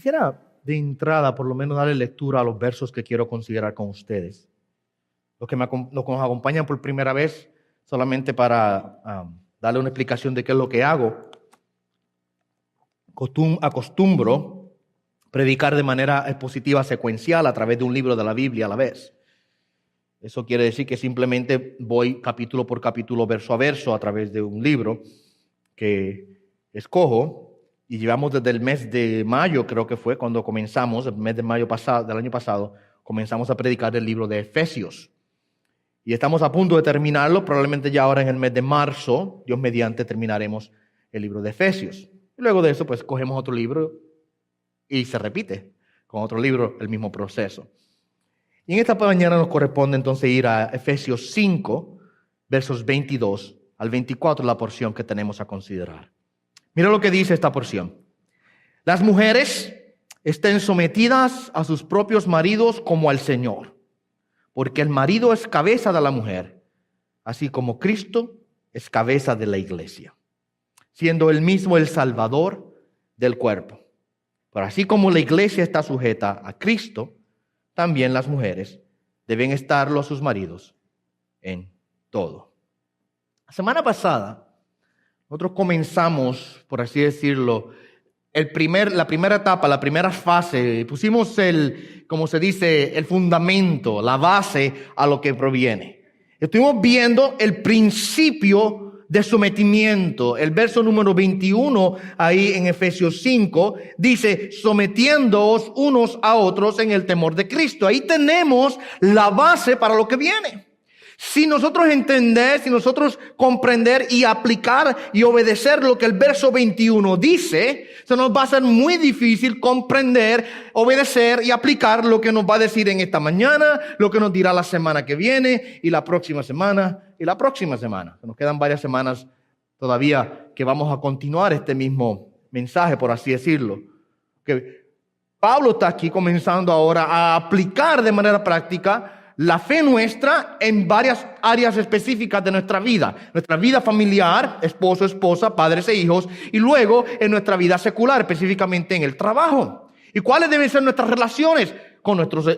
Quisiera de entrada por lo menos darle lectura a los versos que quiero considerar con ustedes. Los que nos acompañan por primera vez, solamente para darle una explicación de qué es lo que hago. Acostumbro predicar de manera expositiva secuencial a través de un libro de la Biblia a la vez. Eso quiere decir que simplemente voy capítulo por capítulo, verso a verso, a través de un libro que escojo. Y llevamos desde el mes de mayo, creo que fue cuando comenzamos, el mes de mayo del año pasado, comenzamos a predicar el libro de Efesios. Y estamos a punto de terminarlo, probablemente ya ahora en el mes de marzo, Dios mediante, terminaremos el libro de Efesios. Y luego de eso, pues cogemos otro libro y se repite con otro libro el mismo proceso. Y en esta mañana nos corresponde entonces ir a Efesios 5, versos 22 al 24, la porción que tenemos a considerar. Mira lo que dice esta porción. Las mujeres estén sometidas a sus propios maridos como al Señor, porque el marido es cabeza de la mujer, así como Cristo es cabeza de la iglesia, siendo él mismo el Salvador del cuerpo. Pero así como la iglesia está sujeta a Cristo, también las mujeres deben estarlo a sus maridos en todo. La semana pasada, nosotros comenzamos, por así decirlo, la primera etapa, la primera fase. Pusimos como se dice, el fundamento, la base a lo que proviene. Estuvimos viendo el principio de sometimiento. El verso número 21, ahí en Efesios 5, dice, sometiéndoos unos a otros en el temor de Cristo. Ahí tenemos la base para lo que viene. Si nosotros entender, si nosotros comprender y aplicar y obedecer lo que el verso 21 dice, se nos va a ser muy difícil comprender, obedecer y aplicar lo que nos va a decir en esta mañana, lo que nos dirá la semana que viene y la próxima semana y la próxima semana. Nos quedan varias semanas todavía que vamos a continuar este mismo mensaje, por así decirlo. Que Pablo está aquí comenzando ahora a aplicar de manera práctica la fe nuestra en varias áreas específicas de nuestra vida familiar, esposo, esposa, padres e hijos, y luego en nuestra vida secular, específicamente en el trabajo. ¿Y cuáles deben ser nuestras relaciones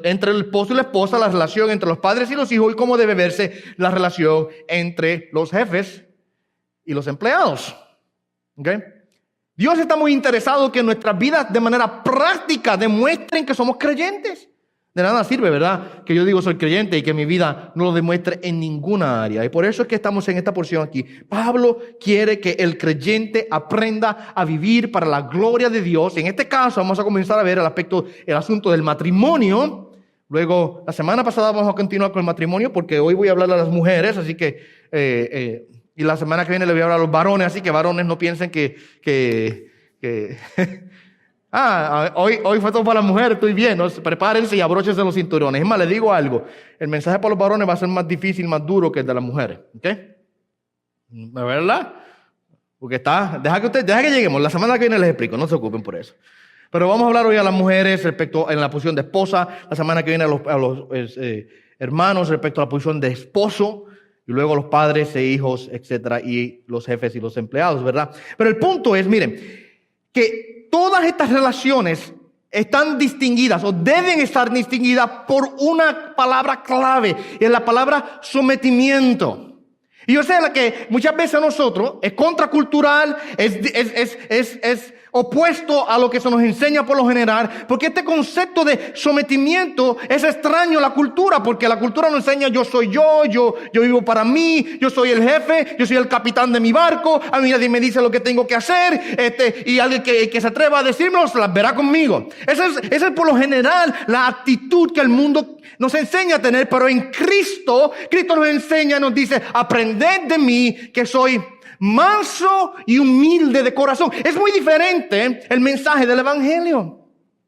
entre el esposo y la esposa, la relación entre los padres y los hijos, y cómo debe verse la relación entre los jefes y los empleados? ¿Okay? Dios está muy interesado que nuestras vidas de manera práctica demuestren que somos creyentes. De nada sirve, ¿verdad?, que yo digo soy creyente y que mi vida no lo demuestre en ninguna área. Y por eso es que estamos en esta porción aquí. Pablo quiere que el creyente aprenda a vivir para la gloria de Dios. En este caso vamos a comenzar a ver el asunto del matrimonio. Luego, la semana pasada vamos a continuar con el matrimonio porque hoy voy a hablar a las mujeres, así que y la semana que viene le voy a hablar a los varones, así que varones no piensen que hoy fue todo para la mujer, estoy bien, ¿no? Prepárense y abróchense los cinturones. Es más, les digo algo, el mensaje para los varones va a ser más difícil, más duro que el de las mujeres, ¿ok? ¿Verdad? Porque deja que lleguemos, la semana que viene les explico, no se ocupen por eso. Pero vamos a hablar hoy a las mujeres respecto en la posición de esposa, la semana que viene a los hermanos respecto a la posición de esposo, y luego los padres e hijos, etcétera, y los jefes y los empleados, ¿verdad? Pero el punto es, miren, que todas estas relaciones están distinguidas o deben estar distinguidas por una palabra clave, y es la palabra sometimiento. Y yo sé que muchas veces a nosotros es contracultural, es opuesto a lo que se nos enseña por lo general, porque este concepto de sometimiento es extraño a la cultura, porque la cultura nos enseña yo soy yo vivo para mí, yo soy el jefe, yo soy el capitán de mi barco, a mí nadie me dice lo que tengo que hacer, y alguien que se atreva a decírmelo se las verá conmigo. Esa es por lo general la actitud que el mundo nos enseña a tener, pero en Cristo nos enseña, nos dice, aprended de mí que soy manso y humilde de corazón. Es muy diferente el mensaje del evangelio.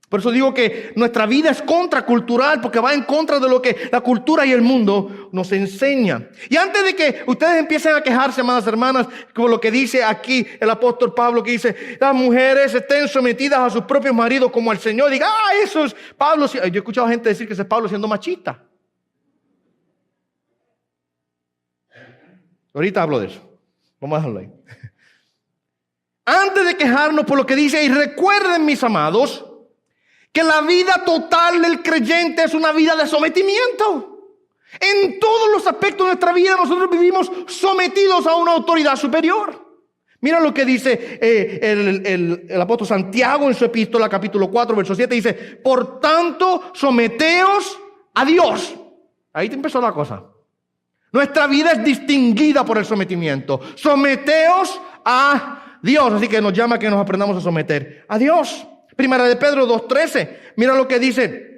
Por eso digo que nuestra vida es contracultural, porque va en contra de lo que la cultura y el mundo nos enseña. Y antes de que ustedes empiecen a quejarse, amadas hermanas, como lo que dice aquí el apóstol Pablo, que dice, las mujeres estén sometidas a sus propios maridos como al Señor. Diga, eso es Pablo. Yo he escuchado gente decir que ese es Pablo siendo machista. Ahorita hablo de eso. Vamos a dejarlo ahí. Antes de quejarnos por lo que dice, y recuerden, mis amados, que la vida total del creyente es una vida de sometimiento. En todos los aspectos de nuestra vida nosotros vivimos sometidos a una autoridad superior. Mira lo que dice el apóstol Santiago en su epístola, capítulo 4, verso 7, dice: por tanto, someteos a Dios. Ahí te empezó la cosa. Nuestra vida es distinguida por el sometimiento. Someteos a Dios. Así que nos llama a que nos aprendamos a someter a Dios. Primera de Pedro 2:13. Mira lo que dice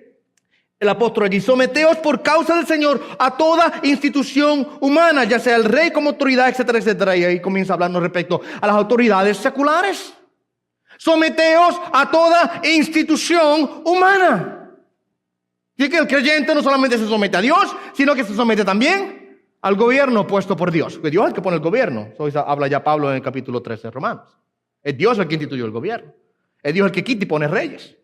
el apóstol allí: someteos por causa del Señor a toda institución humana, ya sea el rey como autoridad, etcétera, etcétera. Y ahí comienza a hablarnos respecto a las autoridades seculares. Someteos a toda institución humana. Y que el creyente no solamente se somete a Dios, sino que se somete también al gobierno puesto por Dios. Porque Dios es el que pone el gobierno. Eso habla ya Pablo en el capítulo 13 de Romanos. Es Dios el que instituyó el gobierno. Es Dios el que quita y pone reyes.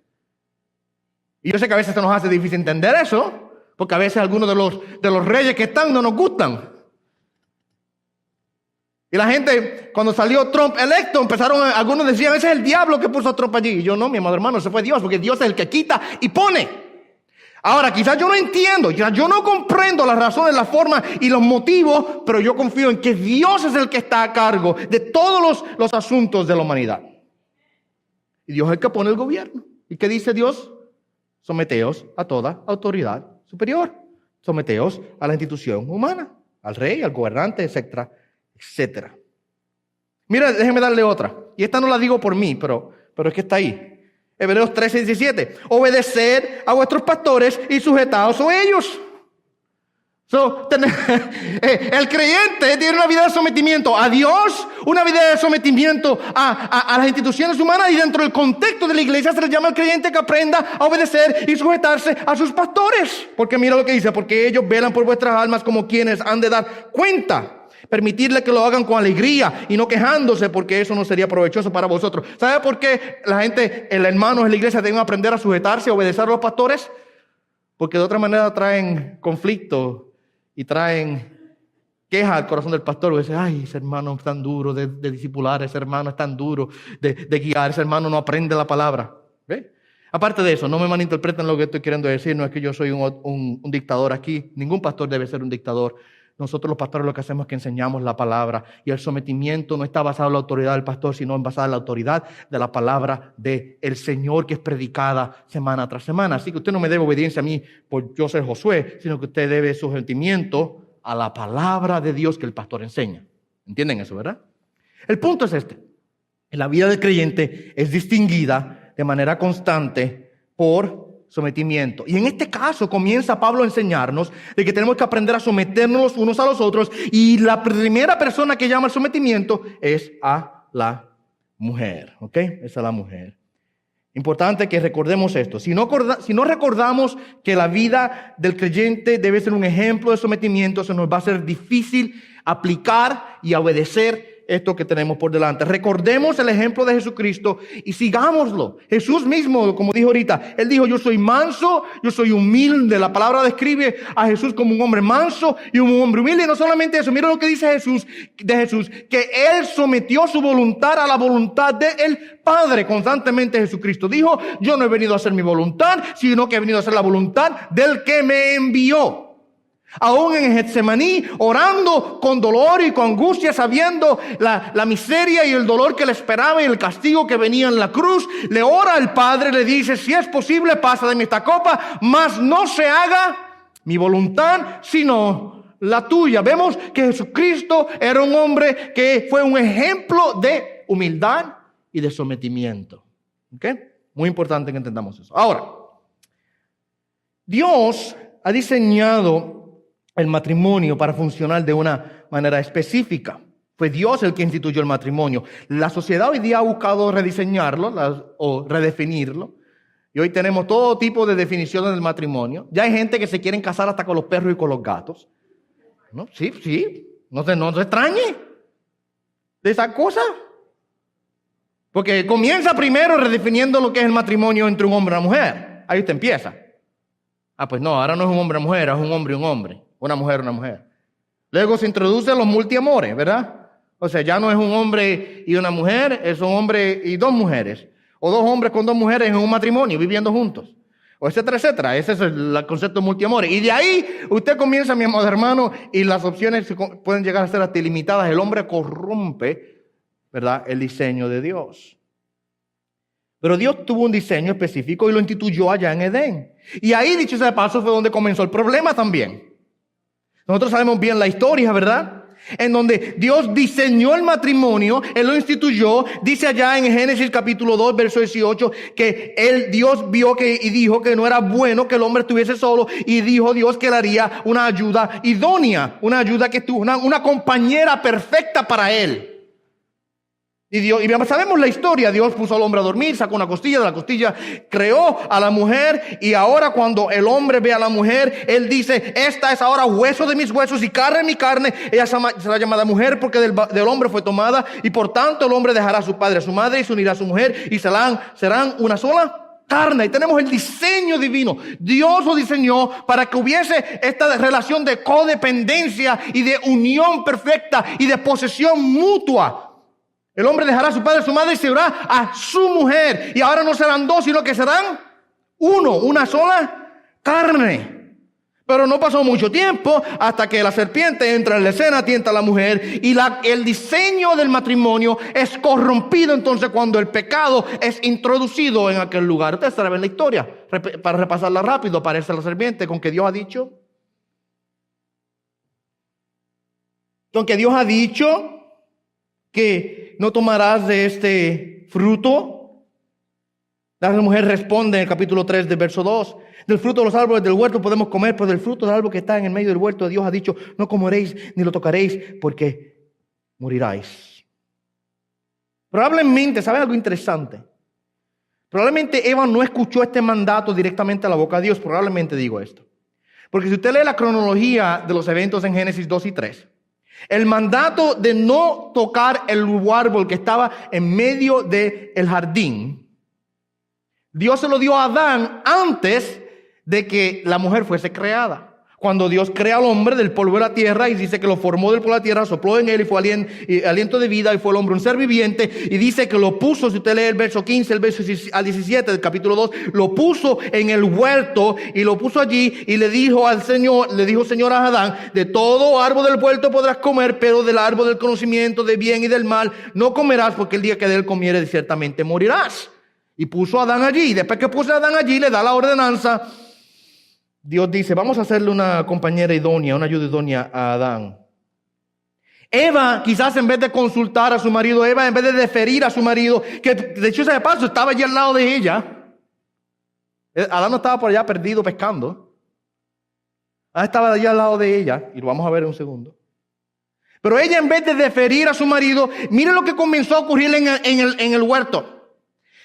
Y yo sé que a veces se nos hace difícil entender eso, porque a veces algunos de los reyes que están no nos gustan. Y la gente, cuando salió Trump electo, algunos decían: ese es el diablo que puso a Trump allí. Y yo: no, mi amado hermano, ese fue Dios, porque Dios es el que quita y pone. Ahora, quizás yo no entiendo, quizás yo no comprendo las razones, la forma y los motivos, pero yo confío en que Dios es el que está a cargo de todos los asuntos de la humanidad. Y Dios es el que pone el gobierno. ¿Y qué dice Dios? Someteos a toda autoridad superior. Someteos a la institución humana, al rey, al gobernante, etcétera, etcétera. Mira, déjeme darle otra. Y esta no la digo por mí, pero es que está ahí. Hebreos 13:17. Obedeced a vuestros pastores y sujetaos a ellos. El creyente tiene una vida de sometimiento a Dios, una vida de sometimiento a las instituciones humanas, y dentro del contexto de la iglesia se le llama al creyente que aprenda a obedecer y sujetarse a sus pastores. Porque mira lo que dice: porque ellos velan por vuestras almas como quienes han de dar cuenta. Permitirle que lo hagan con alegría y no quejándose, porque eso no sería provechoso para vosotros. ¿Sabe por qué la gente, el hermano de la iglesia, deben aprender a sujetarse, a obedecer a los pastores? Porque de otra manera traen conflicto y traen queja al corazón del pastor. Y dice: ay, ese hermano es tan duro de discipular, ese hermano es tan duro de guiar, ese hermano no aprende la palabra. ¿Ve? Aparte de eso, no me malinterpreten lo que estoy queriendo decir. No es que yo soy un dictador aquí. Ningún pastor debe ser un dictador. Nosotros los pastores lo que hacemos es que enseñamos la palabra, y el sometimiento no está basado en la autoridad del pastor, sino basado en la autoridad de la palabra del Señor, que es predicada semana tras semana. Así que usted no me debe obediencia a mí por yo ser Josué, sino que usted debe sometimiento a la palabra de Dios que el pastor enseña. ¿Entienden eso, verdad? El punto es este: la vida del creyente es distinguida de manera constante por sometimiento. Y en este caso comienza Pablo a enseñarnos de que tenemos que aprender a someternos los unos a los otros, y la primera persona que llama al sometimiento es a la mujer. ¿Ok? Es a la mujer. Importante que recordemos esto. Si no recordamos que la vida del creyente debe ser un ejemplo de sometimiento, se nos va a ser difícil aplicar y obedecer esto que tenemos por delante. Recordemos el ejemplo de Jesucristo y sigámoslo. Jesús mismo, como dijo ahorita, Él dijo: yo soy manso, yo soy humilde. La palabra describe a Jesús como un hombre manso y un hombre humilde. Y no solamente eso, mira lo que dice Jesús, que Él sometió su voluntad a la voluntad del Padre. Constantemente Jesucristo dijo: yo no he venido a hacer mi voluntad, sino que he venido a hacer la voluntad del que me envió. Aún en Getsemaní, orando con dolor y con angustia, sabiendo la miseria y el dolor que le esperaba y el castigo que venía en la cruz, le ora al Padre, le dice: si es posible, pasa de mí esta copa, mas no se haga mi voluntad, sino la tuya. Vemos que Jesucristo era un hombre que fue un ejemplo de humildad y de sometimiento. ¿Ok? Muy importante que entendamos eso. Ahora, Dios ha diseñado el matrimonio para funcionar de una manera específica. Fue Dios el que instituyó el matrimonio. La sociedad hoy día ha buscado rediseñarlo o redefinirlo. Y hoy tenemos todo tipo de definiciones del matrimonio. Ya hay gente que se quieren casar hasta con los perros y con los gatos. ¿No? Sí. No se extrañe de esa cosa. Porque comienza primero redefiniendo lo que es el matrimonio entre un hombre y una mujer. Ahí usted empieza. Pues no, ahora no es un hombre y mujer, es un hombre y un hombre. Una mujer y una mujer. Luego se introducen los multiamores, ¿verdad? O sea, ya no es un hombre y una mujer, es un hombre y dos mujeres. O dos hombres con dos mujeres en un matrimonio viviendo juntos. O etcétera, etcétera. Ese es el concepto de multiamor. Y de ahí usted comienza, mi amado hermano, y las opciones pueden llegar a ser hasta ilimitadas. El hombre corrompe, ¿verdad?, el diseño de Dios. Pero Dios tuvo un diseño específico y lo instituyó allá en Edén. Y ahí, dicho sea de paso, fue donde comenzó el problema también. Nosotros sabemos bien la historia, ¿verdad?, en donde Dios diseñó el matrimonio, Él lo instituyó. Dice allá en Génesis capítulo 2, verso 18, que Dios vio y dijo que no era bueno que el hombre estuviese solo, y dijo Dios que le haría una ayuda idónea, una ayuda que tuvo una compañera perfecta para él. Y sabemos la historia. Dios puso al hombre a dormir, sacó una costilla, de la costilla creó a la mujer, y ahora cuando el hombre ve a la mujer, él dice: esta es ahora hueso de mis huesos y carne de mi carne. Ella será llamada mujer porque del hombre fue tomada, y por tanto el hombre dejará a su padre, a su madre, y se unirá a su mujer, y serán una sola carne. Y tenemos el diseño divino. Dios lo diseñó para que hubiese esta relación de codependencia y de unión perfecta y de posesión mutua. El hombre dejará a su padre, a su madre, y se unirá a su mujer. Y ahora no serán dos, sino que serán uno, una sola carne. Pero no pasó mucho tiempo hasta que la serpiente entra en la escena, tienta a la mujer, y el diseño del matrimonio es corrompido entonces cuando el pecado es introducido en aquel lugar. Ustedes saben la historia. Para repasarla rápido, aparece la serpiente con que Dios ha dicho. Con que Dios ha dicho que no tomarás de este fruto. La mujer responde en el capítulo 3 del verso 2: del fruto de los árboles del huerto podemos comer, pero del fruto del árbol que está en el medio del huerto, Dios ha dicho: no comeréis ni lo tocaréis, porque moriráis. Probablemente, ¿saben algo interesante? Probablemente Eva no escuchó este mandato directamente a la boca de Dios. Probablemente digo esto, porque si usted lee la cronología de los eventos en Génesis 2 y 3, el mandato de no tocar el árbol que estaba en medio del jardín, Dios se lo dio a Adán antes de que la mujer fuese creada. Cuando Dios crea al hombre del polvo de la tierra, y dice que lo formó del polvo de la tierra, sopló en él y fue aliento de vida, y fue el hombre un ser viviente, y dice que lo puso, si usted lee el verso 15, el verso al 17 del capítulo 2, lo puso en el huerto, y lo puso allí, y le dijo Señor a Adán: de todo árbol del huerto podrás comer, pero del árbol del conocimiento de bien y del mal no comerás, porque el día que de él comieres ciertamente morirás. Y puso a Adán allí, y después que puso a Adán allí, le da la ordenanza. Dios dice: vamos a hacerle una compañera idónea, una ayuda idónea a Adán. Eva, quizás en vez de consultar a su marido, Eva en vez de deferir a su marido, que de hecho ese paso estaba allí al lado de ella. Adán no estaba por allá perdido pescando. Adán estaba allí al lado de ella, y lo vamos a ver en un segundo. Pero ella, en vez de deferir a su marido, miren lo que comenzó a ocurrir en el huerto.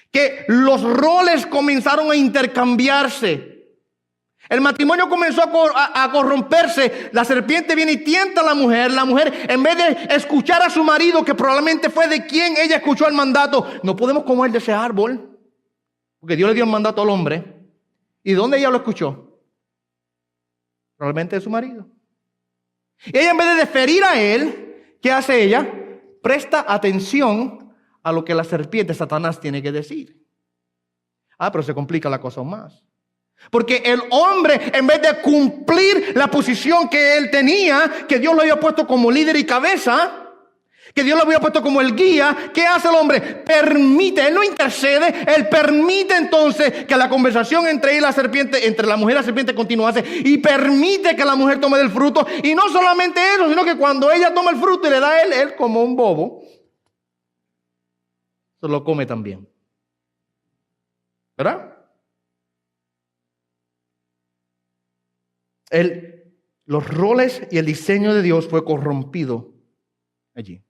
Que los roles comenzaron a intercambiarse. El matrimonio comenzó a corromperse. La serpiente viene y tienta a la mujer. La mujer, en vez de escuchar a su marido, que probablemente fue de quien ella escuchó el mandato: no podemos comer de ese árbol, porque Dios le dio el mandato al hombre. ¿Y dónde ella lo escuchó? Probablemente de su marido. Y ella, en vez de deferir a él, ¿qué hace ella? Presta atención a lo que la serpiente, Satanás, tiene que decir. Pero se complica la cosa aún más. Porque el hombre, en vez de cumplir la posición que él tenía, que Dios lo había puesto como líder y cabeza, que Dios lo había puesto como el guía, ¿qué hace el hombre? Permite, él no intercede, él permite entonces que la conversación entre él y la serpiente, entre la mujer y la serpiente, continuase, y permite que la mujer tome del fruto. Y no solamente eso, sino que cuando ella toma el fruto y le da a él como un bobo, se lo come también. ¿Verdad? Los roles y el diseño de Dios fue corrompido allí.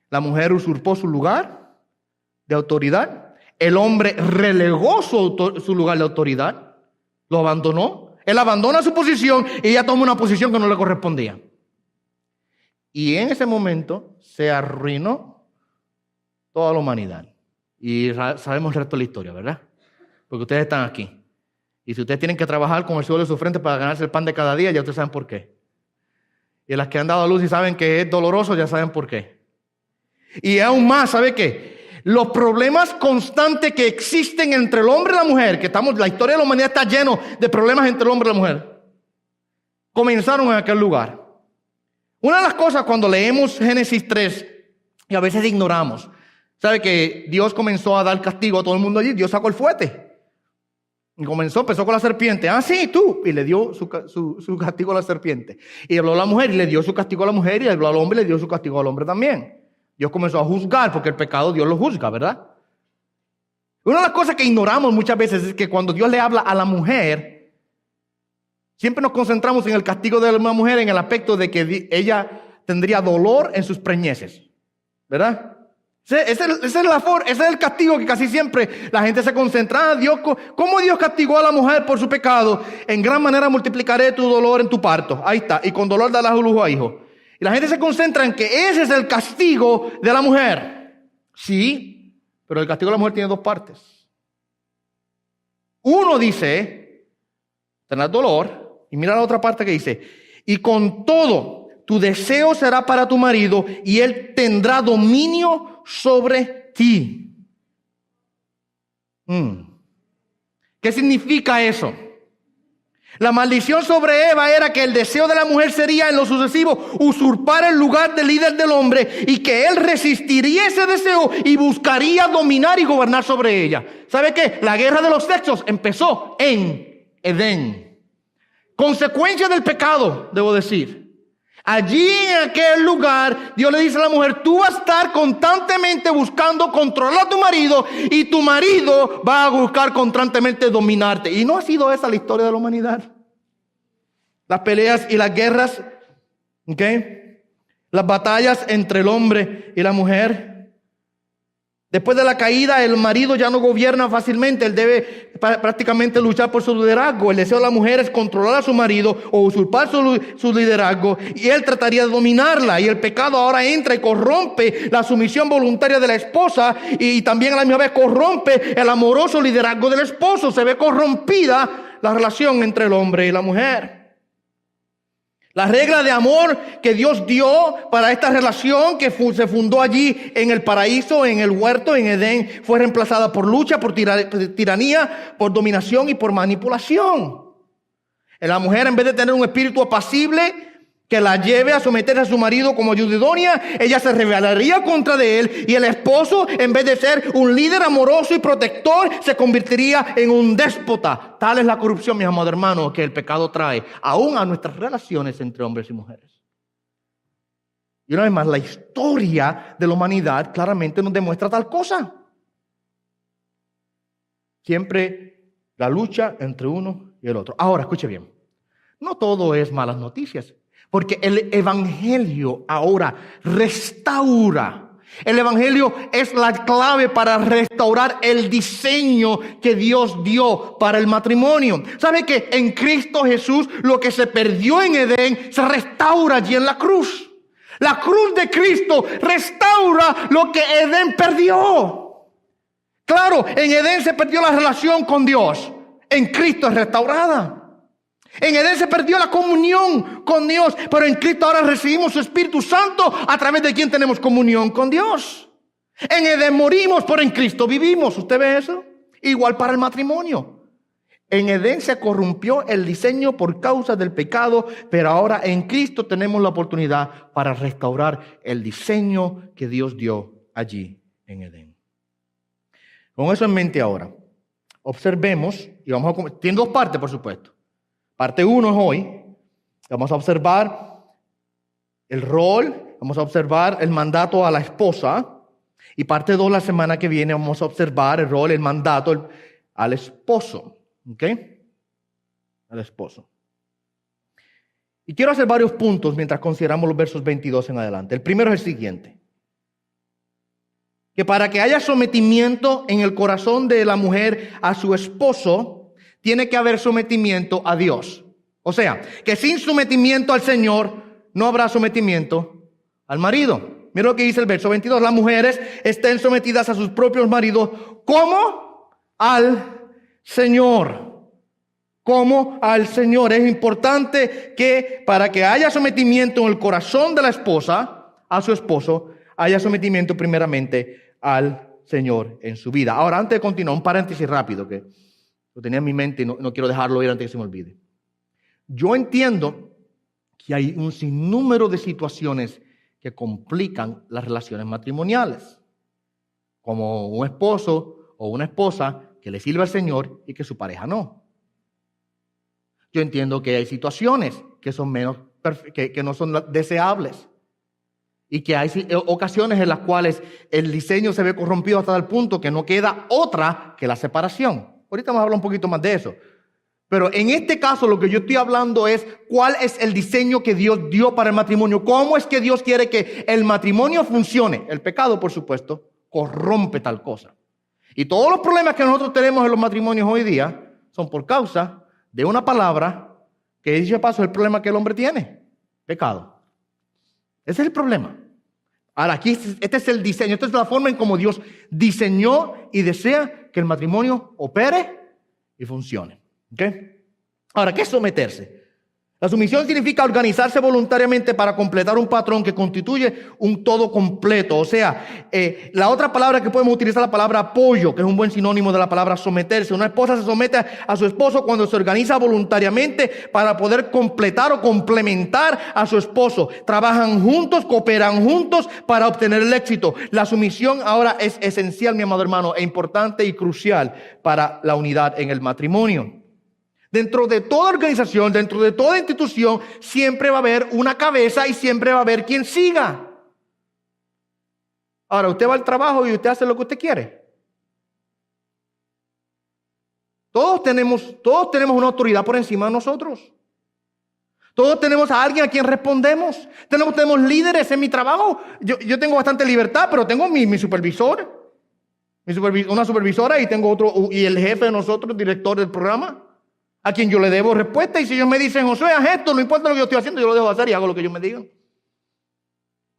La mujer usurpó su lugar de autoridad. El hombre relegó su lugar de autoridad. Lo abandonó. Él abandona su posición y ella toma una posición que no le correspondía. Y en ese momento se arruinó toda la humanidad. Y sabemos el resto de la historia, ¿verdad? Porque ustedes están aquí. Y si ustedes tienen que trabajar con el sudor de su frente para ganarse el pan de cada día, ya ustedes saben por qué. Y las que han dado a luz y saben que es doloroso, ya saben por qué. Y aún más, ¿sabe qué? Los problemas constantes que existen entre el hombre y la mujer, la historia de la humanidad está lleno de problemas entre el hombre y la mujer, comenzaron en aquel lugar. Una de las cosas cuando leemos Génesis 3, y a veces ignoramos, ¿sabe que Dios comenzó a dar castigo a todo el mundo allí? Dios sacó el fuete. Y empezó con la serpiente. Ah, sí, tú. Y le dio su castigo a la serpiente. Y habló a la mujer y le dio su castigo a la mujer. Y habló al hombre y le dio su castigo al hombre también. Dios comenzó a juzgar porque el pecado Dios lo juzga, ¿verdad? Una de las cosas que ignoramos muchas veces es que cuando Dios le habla a la mujer, siempre nos concentramos en el castigo de la mujer en el aspecto de que ella tendría dolor en sus preñeces, ¿verdad? Ese es el castigo que casi siempre la gente se concentra. ¿Cómo Dios castigó a la mujer por su pecado? En gran manera multiplicaré tu dolor en tu parto. Ahí está. Y con dolor darás lujo a hijo. Y la gente se concentra en que ese es el castigo de la mujer. Sí, pero el castigo de la mujer tiene dos partes. Uno dice, tendrás dolor. Y mira la otra parte que dice, y con todo tu deseo será para tu marido y él tendrá dominio sobre ti. ¿Qué significa eso? La maldición sobre Eva era que el deseo de la mujer sería en lo sucesivo usurpar el lugar de líder del hombre y que él resistiría ese deseo y buscaría dominar y gobernar sobre ella. ¿Sabe qué? La guerra de los sexos empezó en Edén. Consecuencia del pecado, debo decir. Allí en aquel lugar, Dios le dice a la mujer, tú vas a estar constantemente buscando controlar a tu marido y tu marido va a buscar constantemente dominarte. Y no ha sido esa la historia de la humanidad. Las peleas y las guerras, ¿ok? Las batallas entre el hombre y la mujer. Después de la caída, el marido ya no gobierna fácilmente. Él debe prácticamente luchar por su liderazgo. El deseo de la mujer es controlar a su marido o usurpar su liderazgo. Y él trataría de dominarla. Y el pecado ahora entra y corrompe la sumisión voluntaria de la esposa. Y también a la misma vez corrompe el amoroso liderazgo del esposo. Se ve corrompida la relación entre el hombre y la mujer. La regla de amor que Dios dio para esta relación que se fundó allí en el paraíso, en el huerto, en Edén, fue reemplazada por lucha, por tiranía, por dominación y por manipulación. La mujer, en vez de tener un espíritu apacible que la lleve a someterse a su marido como ayuda idónea, ella se rebelaría contra de él, y el esposo, en vez de ser un líder amoroso y protector, se convertiría en un déspota. Tal es la corrupción, mis amados hermanos, que el pecado trae aún a nuestras relaciones entre hombres y mujeres. Y una vez más, la historia de la humanidad claramente nos demuestra tal cosa. Siempre la lucha entre uno y el otro. Ahora, escuche bien, no todo es malas noticias. Porque el evangelio ahora restaura. El evangelio es la clave para restaurar el diseño que Dios dio para el matrimonio. ¿Sabe que en Cristo Jesús lo que se perdió en Edén se restaura allí en la cruz? La cruz de Cristo restaura lo que Edén perdió. Claro, en Edén se perdió la relación con Dios. En Cristo es restaurada. En Edén se perdió la comunión con Dios, pero en Cristo ahora recibimos su Espíritu Santo, a través de quien tenemos comunión con Dios. En Edén morimos, pero en Cristo vivimos. ¿Usted ve eso? Igual para el matrimonio. En Edén se corrompió el diseño por causa del pecado, pero ahora en Cristo tenemos la oportunidad para restaurar el diseño que Dios dio allí en Edén. Con eso en mente ahora, observemos, y tiene dos partes, por supuesto. Parte 1 es hoy. Vamos a observar el rol, vamos a observar el mandato a la esposa. Y parte 2, la semana que viene, vamos a observar el rol, el mandato al esposo. ¿Ok? Al esposo. Y quiero hacer varios puntos mientras consideramos los versos 22 en adelante. El primero es el siguiente. Que para que haya sometimiento en el corazón de la mujer a su esposo, tiene que haber sometimiento a Dios. O sea, que sin sometimiento al Señor no habrá sometimiento al marido. Mira lo que dice el verso 22. Las mujeres estén sometidas a sus propios maridos como al Señor. Como al Señor. Es importante que para que haya sometimiento en el corazón de la esposa a su esposo, haya sometimiento primeramente al Señor en su vida. Ahora, antes de continuar, un paréntesis rápido que lo tenía en mi mente y no quiero dejarlo ir antes que se me olvide. Yo entiendo que hay un sinnúmero de situaciones que complican las relaciones matrimoniales, como un esposo o una esposa que le sirve al Señor y que su pareja no. Yo entiendo que hay situaciones que son que no son deseables y que hay ocasiones en las cuales el diseño se ve corrompido hasta el punto que no queda otra que la separación. Ahorita vamos a hablar un poquito más de eso. Pero en este caso lo que yo estoy hablando es cuál es el diseño que Dios dio para el matrimonio. ¿Cómo es que Dios quiere que el matrimonio funcione? El pecado, por supuesto, corrompe tal cosa. Y todos los problemas que nosotros tenemos en los matrimonios hoy día son por causa de una palabra que dice paso el problema que el hombre tiene. Pecado. Ese es el problema. Ahora aquí este es el diseño, esta es la forma en cómo Dios diseñó y desea que el matrimonio opere y funcione. ¿Okay? Ahora, ¿qué es someterse? La sumisión significa organizarse voluntariamente para completar un patrón que constituye un todo completo. O sea, la otra palabra que podemos utilizar es la palabra apoyo, que es un buen sinónimo de la palabra someterse. Una esposa se somete a su esposo cuando se organiza voluntariamente para poder completar o complementar a su esposo. Trabajan juntos, cooperan juntos para obtener el éxito. La sumisión ahora es esencial, mi amado hermano, e importante y crucial para la unidad en el matrimonio. Dentro de toda organización, dentro de toda institución, siempre va a haber una cabeza y siempre va a haber quien siga. Ahora, usted va al trabajo y usted hace lo que usted quiere. Todos tenemos una autoridad por encima de nosotros. Todos tenemos a alguien a quien respondemos. Tenemos líderes en mi trabajo. Yo tengo bastante libertad, pero tengo mi supervisor, una supervisora y tengo otro, y el jefe de nosotros, director del programa, a quien yo le debo respuesta. Y si ellos me dicen, Josué, haz esto, no importa lo que yo estoy haciendo, yo lo dejo hacer y hago lo que ellos me digan.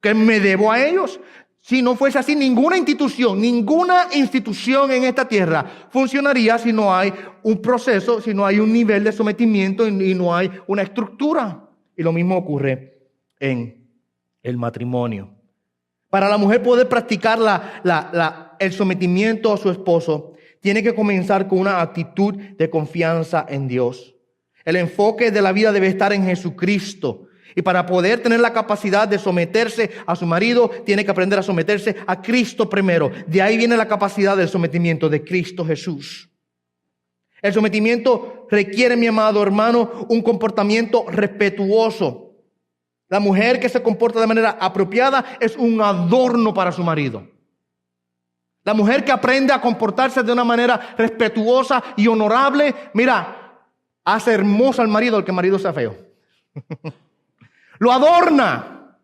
Que me debo a ellos. Si no fuese así, ninguna institución en esta tierra funcionaría si no hay un proceso, si no hay un nivel de sometimiento y no hay una estructura. Y lo mismo ocurre en el matrimonio. Para la mujer poder practicar el sometimiento a su esposo, tiene que comenzar con una actitud de confianza en Dios. El enfoque de la vida debe estar en Jesucristo. Y para poder tener la capacidad de someterse a su marido, tiene que aprender a someterse a Cristo primero. De ahí viene la capacidad del sometimiento de Cristo Jesús. El sometimiento requiere, mi amado hermano, un comportamiento respetuoso. La mujer que se comporta de manera apropiada es un adorno para su marido. La mujer que aprende a comportarse de una manera respetuosa y honorable, mira, hace hermoso al marido, el que el marido sea feo. Lo adorna,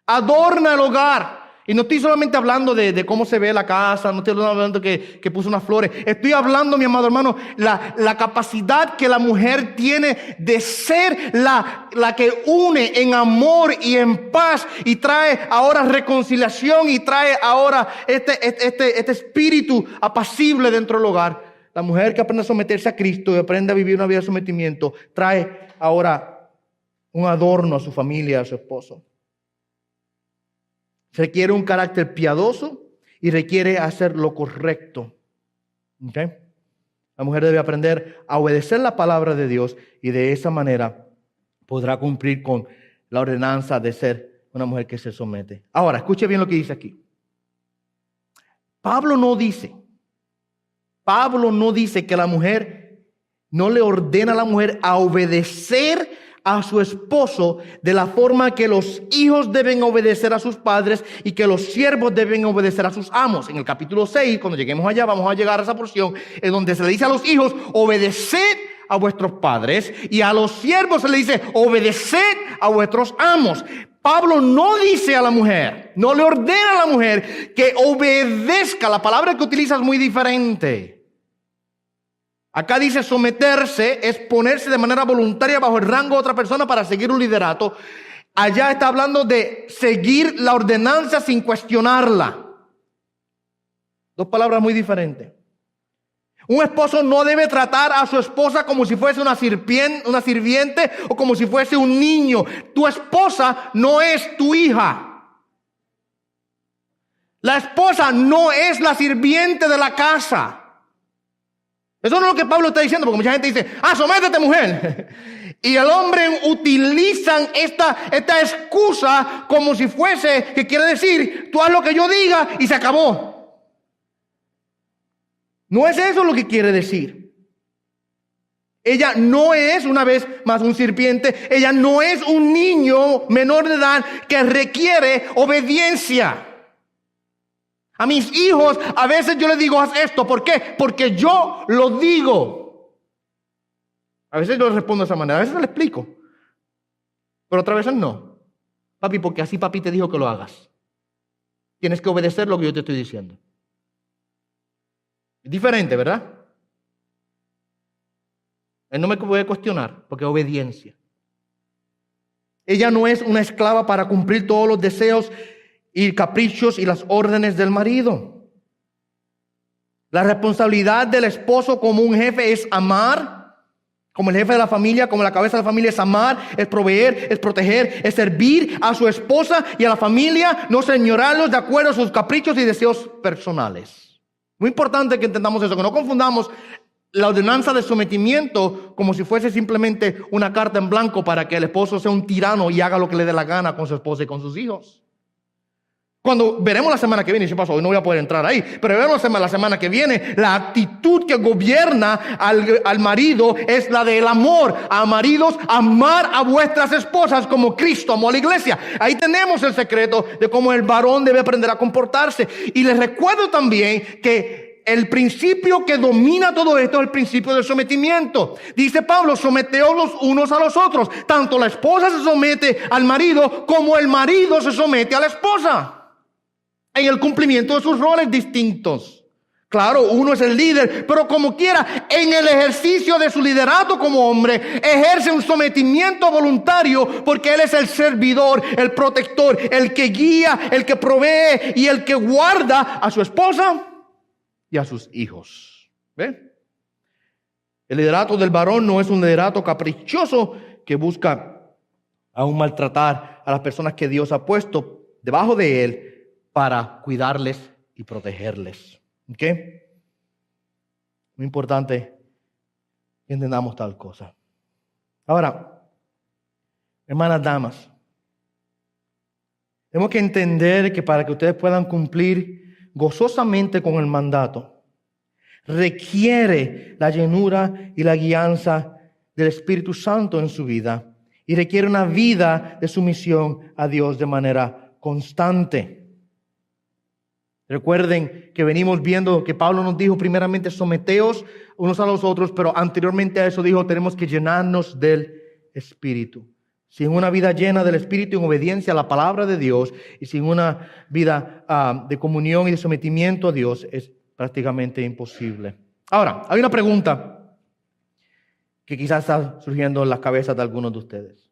adorna el hogar. Y no estoy solamente hablando de cómo se ve la casa, no estoy hablando que puso unas flores. Estoy hablando, mi amado hermano, la capacidad que la mujer tiene de ser la que une en amor y en paz y trae ahora reconciliación y trae ahora este espíritu apacible dentro del hogar. La mujer que aprende a someterse a Cristo y aprende a vivir una vida de sometimiento trae ahora un adorno a su familia, a su esposo. Requiere un carácter piadoso y requiere hacer lo correcto. ¿Okay? La mujer debe aprender a obedecer la palabra de Dios y de esa manera podrá cumplir con la ordenanza de ser una mujer que se somete. Ahora, escuche bien lo que dice aquí. Pablo no dice que la mujer no le ordena a la mujer a obedecer a su esposo de la forma que los hijos deben obedecer a sus padres y que los siervos deben obedecer a sus amos. En el capítulo 6, cuando lleguemos allá, vamos a llegar a esa porción en donde se le dice a los hijos, obedeced a vuestros padres, y a los siervos se le dice, obedeced a vuestros amos. Pablo no dice a la mujer, no le ordena a la mujer que obedezca. La palabra que utiliza es muy diferente. Acá dice someterse, es ponerse de manera voluntaria bajo el rango de otra persona para seguir un liderato. Allá está hablando de seguir la ordenanza sin cuestionarla. Dos palabras muy diferentes. Un esposo no debe tratar a su esposa como si fuese una sirviente o como si fuese un niño. Tu esposa no es tu hija. La esposa no es la sirviente de la casa. Eso no es lo que Pablo está diciendo, porque mucha gente dice, sométete, mujer. Y el hombre utilizan esta excusa como si fuese, que quiere decir, tú haz lo que yo diga y se acabó. No es eso lo que quiere decir. Ella no es, una vez más, un sirviente. Ella no es un niño menor de edad que requiere obediencia. A mis hijos a veces yo les digo, haz esto. ¿Por qué? Porque yo lo digo. A veces yo les respondo de esa manera. A veces les explico. Pero otras veces no. Papi, porque así papi te dijo que lo hagas. Tienes que obedecer lo que yo te estoy diciendo. Es diferente, ¿verdad? Él no me puede cuestionar porque es obediencia. Ella no es una esclava para cumplir todos los deseos y caprichos y las órdenes del marido. La responsabilidad del esposo como un jefe es amar, como el jefe de la familia, como la cabeza de la familia es amar, es proveer, es proteger, es servir a su esposa y a la familia, no señorarlos de acuerdo a sus caprichos y deseos personales. Muy importante que entendamos eso, que no confundamos la ordenanza de sometimiento como si fuese simplemente una carta en blanco para que el esposo sea un tirano y haga lo que le dé la gana con su esposa y con sus hijos. Cuando veremos la semana que viene, si pasó, hoy no voy a poder entrar ahí, pero veremos la semana que viene, la actitud que gobierna al marido es la del amor. A maridos, amar a vuestras esposas como Cristo amó a la iglesia. Ahí tenemos el secreto de cómo el varón debe aprender a comportarse. Y les recuerdo también que el principio que domina todo esto es el principio del sometimiento. Dice Pablo, someteos los unos a los otros. Tanto la esposa se somete al marido como el marido se somete a la esposa. En el cumplimiento de sus roles distintos. Claro, uno es el líder, pero como quiera, en el ejercicio de su liderato como hombre, ejerce un sometimiento voluntario porque él es el servidor, el protector, el que guía, el que provee y el que guarda a su esposa y a sus hijos. ¿Ve? El liderato del varón no es un liderato caprichoso que busca aún maltratar a las personas que Dios ha puesto debajo de él para cuidarles y protegerles. ¿Ok? Muy importante que entendamos tal cosa. Ahora, hermanas damas, tenemos que entender que para que ustedes puedan cumplir gozosamente con el mandato, requiere la llenura y la guianza del Espíritu Santo en su vida y requiere una vida de sumisión a Dios de manera constante. Recuerden que venimos viendo que Pablo nos dijo primeramente someteos unos a los otros, pero anteriormente a eso dijo tenemos que llenarnos del Espíritu. Sin una vida llena del Espíritu en obediencia a la palabra de Dios y sin una vida de comunión y de sometimiento a Dios es prácticamente imposible. Ahora, hay una pregunta que quizás está surgiendo en las cabezas de algunos de ustedes.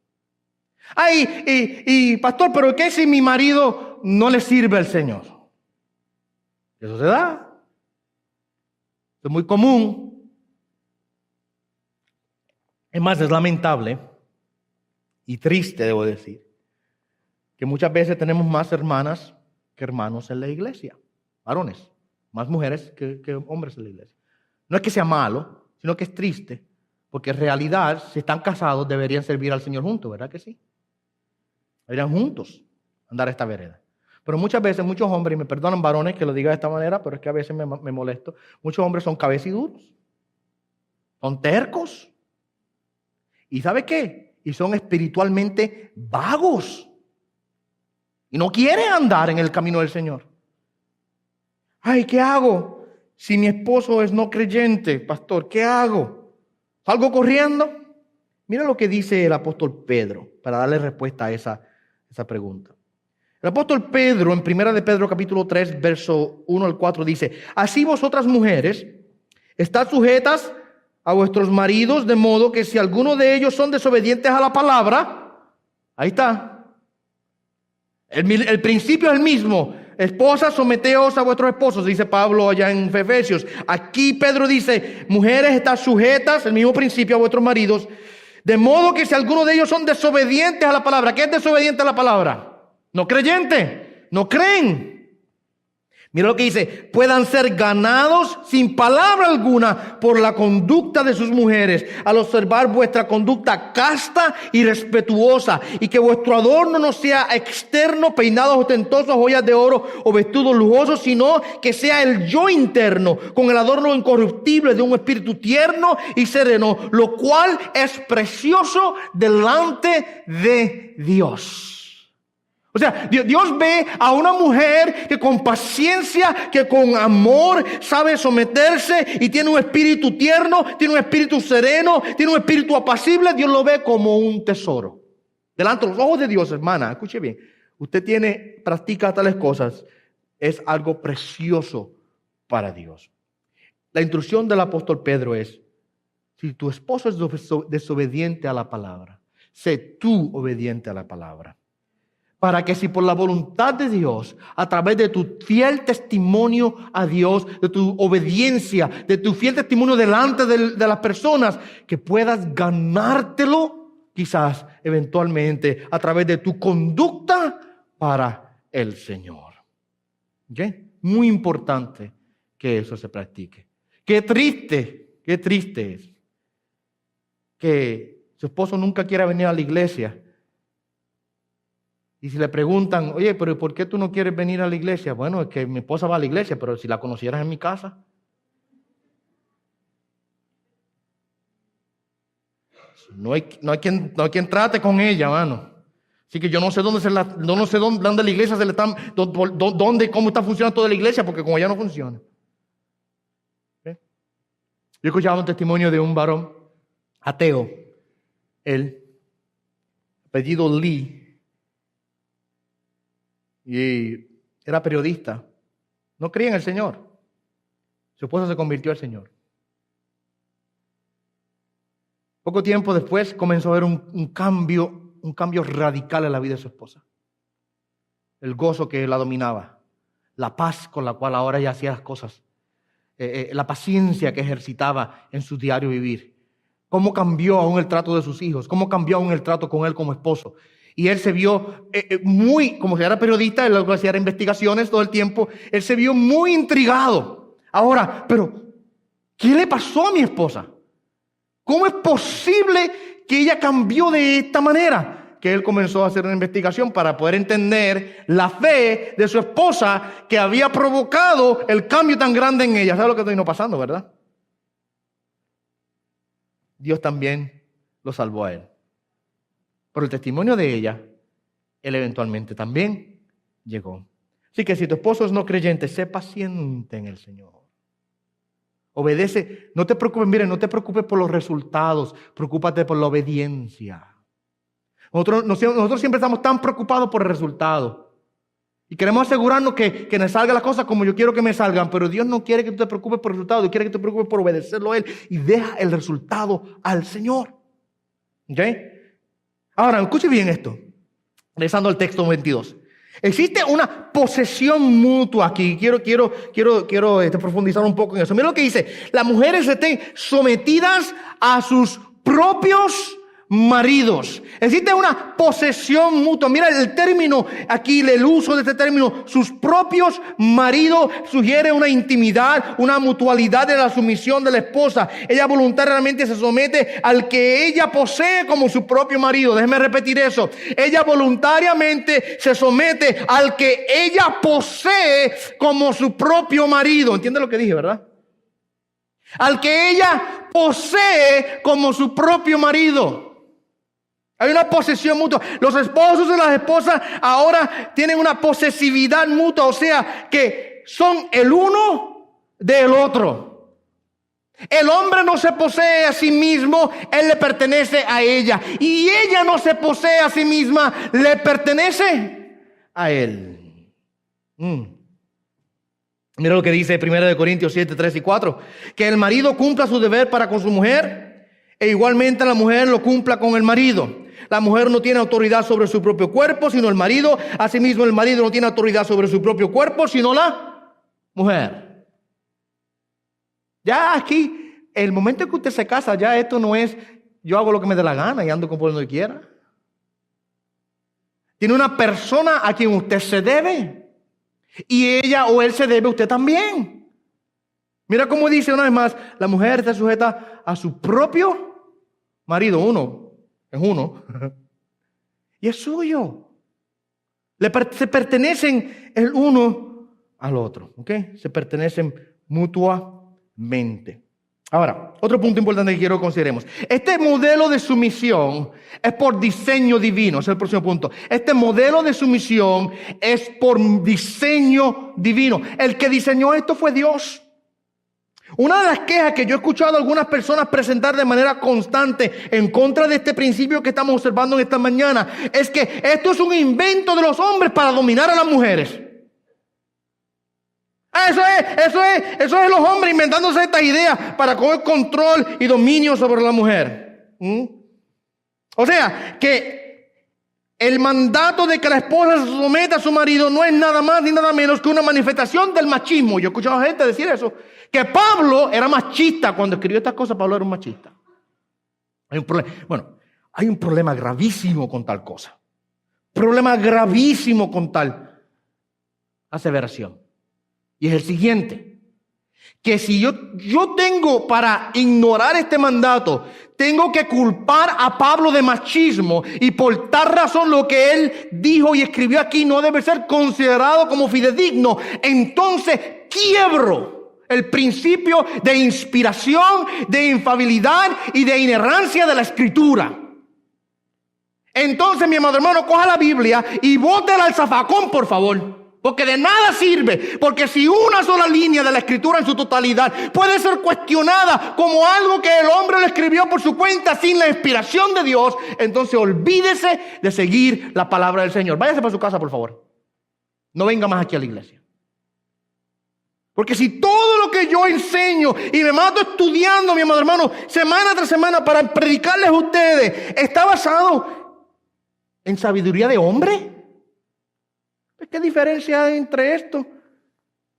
Y pastor, ¿pero qué si mi marido no le sirve al Señor? Eso se da. Eso es muy común. Es más, es lamentable y triste, debo decir, que muchas veces tenemos más hermanas que hermanos en la iglesia. Varones, más mujeres que hombres en la iglesia. No es que sea malo, sino que es triste, porque en realidad, si están casados, deberían servir al Señor juntos, ¿verdad que sí? Deberían juntos andar esta vereda. Pero muchas veces, muchos hombres, y me perdonan varones que lo diga de esta manera, pero es que a veces me molesto, muchos hombres son cabeciduros, son tercos. ¿Y sabe qué? Y son espiritualmente vagos. Y no quieren andar en el camino del Señor. ¿Qué hago? Si mi esposo es no creyente, pastor, ¿qué hago? ¿Salgo corriendo? Mira lo que dice el apóstol Pedro, para darle respuesta a esa pregunta. El apóstol Pedro, en 1 de Pedro capítulo 3, verso 1 al 4, dice: así vosotras mujeres, estad sujetas a vuestros maridos, de modo que si alguno de ellos son desobedientes a la palabra, ahí está. El principio es el mismo. Esposas, someteos a vuestros esposos, dice Pablo allá en Efesios. Aquí Pedro dice: mujeres, estad sujetas, el mismo principio, a vuestros maridos, de modo que si alguno de ellos son desobedientes a la palabra. ¿Qué es desobediente a la palabra? No creyente, no creen. Mira lo que dice: puedan ser ganados sin palabra alguna por la conducta de sus mujeres, al observar vuestra conducta casta y respetuosa, y que vuestro adorno no sea externo, peinados ostentosos, joyas de oro o vestidos lujosos, sino que sea el yo interno, con el adorno incorruptible de un espíritu tierno y sereno, lo cual es precioso delante de Dios. O sea, Dios ve a una mujer que con paciencia, que con amor sabe someterse y tiene un espíritu tierno, tiene un espíritu sereno, tiene un espíritu apacible. Dios lo ve como un tesoro. Delante de los ojos de Dios, hermana, escuche bien. Usted practica tales cosas, es algo precioso para Dios. La instrucción del apóstol Pedro es: si tu esposo es desobediente a la palabra, sé tú obediente a la palabra. Para que si por la voluntad de Dios, a través de tu fiel testimonio a Dios, de tu obediencia, de tu fiel testimonio delante de las personas, que puedas ganártelo, quizás eventualmente, a través de tu conducta para el Señor. ¿Okay? Muy importante que eso se practique. Qué triste es que su esposo nunca quiera venir a la iglesia. Y si le preguntan: oye, pero ¿por qué tú no quieres venir a la iglesia? Bueno, es que mi esposa va a la iglesia, pero si la conocieras en mi casa. No hay quien trate con ella, hermano. Así que yo no sé dónde la iglesia se le están, cómo está funcionando toda la iglesia, porque con ella no funciona. ¿Okay? Yo escuchaba un testimonio de un varón ateo, él, apellido Lee, y era periodista. No creía en el Señor. Su esposa se convirtió al Señor. Poco tiempo después comenzó a haber un cambio radical en la vida de su esposa. El gozo que la dominaba, la paz con la cual ahora ella hacía las cosas, la paciencia que ejercitaba en su diario vivir. Cómo cambió aún el trato de sus hijos, cómo cambió aún el trato con él como esposo. Y él se vio como si era periodista, él lo que hacía era investigaciones todo el tiempo, él se vio muy intrigado. Ahora, pero, ¿qué le pasó a mi esposa? ¿Cómo es posible que ella cambió de esta manera? Que él comenzó a hacer una investigación para poder entender la fe de su esposa que había provocado el cambio tan grande en ella. ¿Sabe lo que está pasando, verdad? Dios también lo salvó a él. Por el testimonio de ella, él eventualmente también llegó. Así que si tu esposo es no creyente, sé paciente en el Señor. Obedece, no te preocupes por los resultados, preocúpate por la obediencia. Nosotros siempre estamos tan preocupados por el resultado. Y queremos asegurarnos que me salgan las cosas como yo quiero que me salgan, pero Dios no quiere que tú te preocupes por el resultado, Dios quiere que te preocupes por obedecerlo a Él y deja el resultado al Señor. ¿Ok? Ahora, escuche bien esto. Regresando al texto 22. Existe una posesión mutua aquí. Quiero profundizar un poco en eso. Mira lo que dice. Las mujeres estén sometidas a sus propios maridos. Existe una posesión mutua. Mira el término aquí, el uso de este término, sus propios maridos, sugiere una intimidad, una mutualidad de la sumisión de la esposa. Ella voluntariamente se somete al que ella posee como su propio marido. Déjeme repetir eso. Ella voluntariamente se somete al que ella posee como su propio marido. ¿Entiende lo que dije, verdad? Al que ella posee como su propio marido. Hay una posesión mutua. Los esposos y las esposas ahora tienen una posesividad mutua, o sea, que son el uno del otro. El hombre no se posee a sí mismo, él le pertenece a ella. Y ella no se posee a sí misma, le pertenece a él. Mira lo que dice 1 Corintios 7, 3 y 4. Que el marido cumpla su deber para con su mujer, e igualmente la mujer lo cumpla con el marido. La mujer no tiene autoridad sobre su propio cuerpo, sino el marido. Asimismo, el marido no tiene autoridad sobre su propio cuerpo, sino la mujer. Ya aquí, el momento en que usted se casa, ya esto no es yo hago lo que me dé la gana y ando como por donde quiera. Tiene una persona a quien usted se debe. Y ella o él se debe a usted también. Mira cómo dice una vez más, la mujer está sujeta a su propio marido. Uno, es uno. Y es suyo. Se pertenecen el uno al otro. ¿Ok? Se pertenecen mutuamente. Ahora, otro punto importante que quiero que consideremos. Este modelo de sumisión es por diseño divino. Ese es el próximo punto. Este modelo de sumisión es por diseño divino. El que diseñó esto fue Dios. Una de las quejas que yo he escuchado a algunas personas presentar de manera constante en contra de este principio que estamos observando en esta mañana es que esto es un invento de los hombres para dominar a las mujeres. Eso es los hombres inventándose estas ideas para coger control y dominio sobre la mujer. O sea, que el mandato de que la esposa se someta a su marido no es nada más ni nada menos que una manifestación del machismo. Yo he escuchado a gente decir eso, que Pablo era machista. Cuando escribió estas cosas, Pablo era un machista. Hay un problema gravísimo con tal cosa. Problema gravísimo con tal aseveración. Y es el siguiente, que si yo tengo para ignorar este mandato, tengo que culpar a Pablo de machismo y por tal razón lo que él dijo y escribió aquí no debe ser considerado como fidedigno, entonces quiebro el principio de inspiración, de infalibilidad y de inerrancia de la Escritura. Entonces, mi amado hermano, coja la Biblia y bótela al zafacón, por favor. Porque de nada sirve, porque si una sola línea de la Escritura en su totalidad puede ser cuestionada como algo que el hombre lo escribió por su cuenta sin la inspiración de Dios, entonces olvídese de seguir la palabra del Señor. Váyase para su casa, por favor. No venga más aquí a la iglesia. Porque si todo lo que yo enseño y me mato estudiando, mi amado hermano, semana tras semana para predicarles a ustedes, está basado en sabiduría de hombre, ¿qué diferencia hay entre esto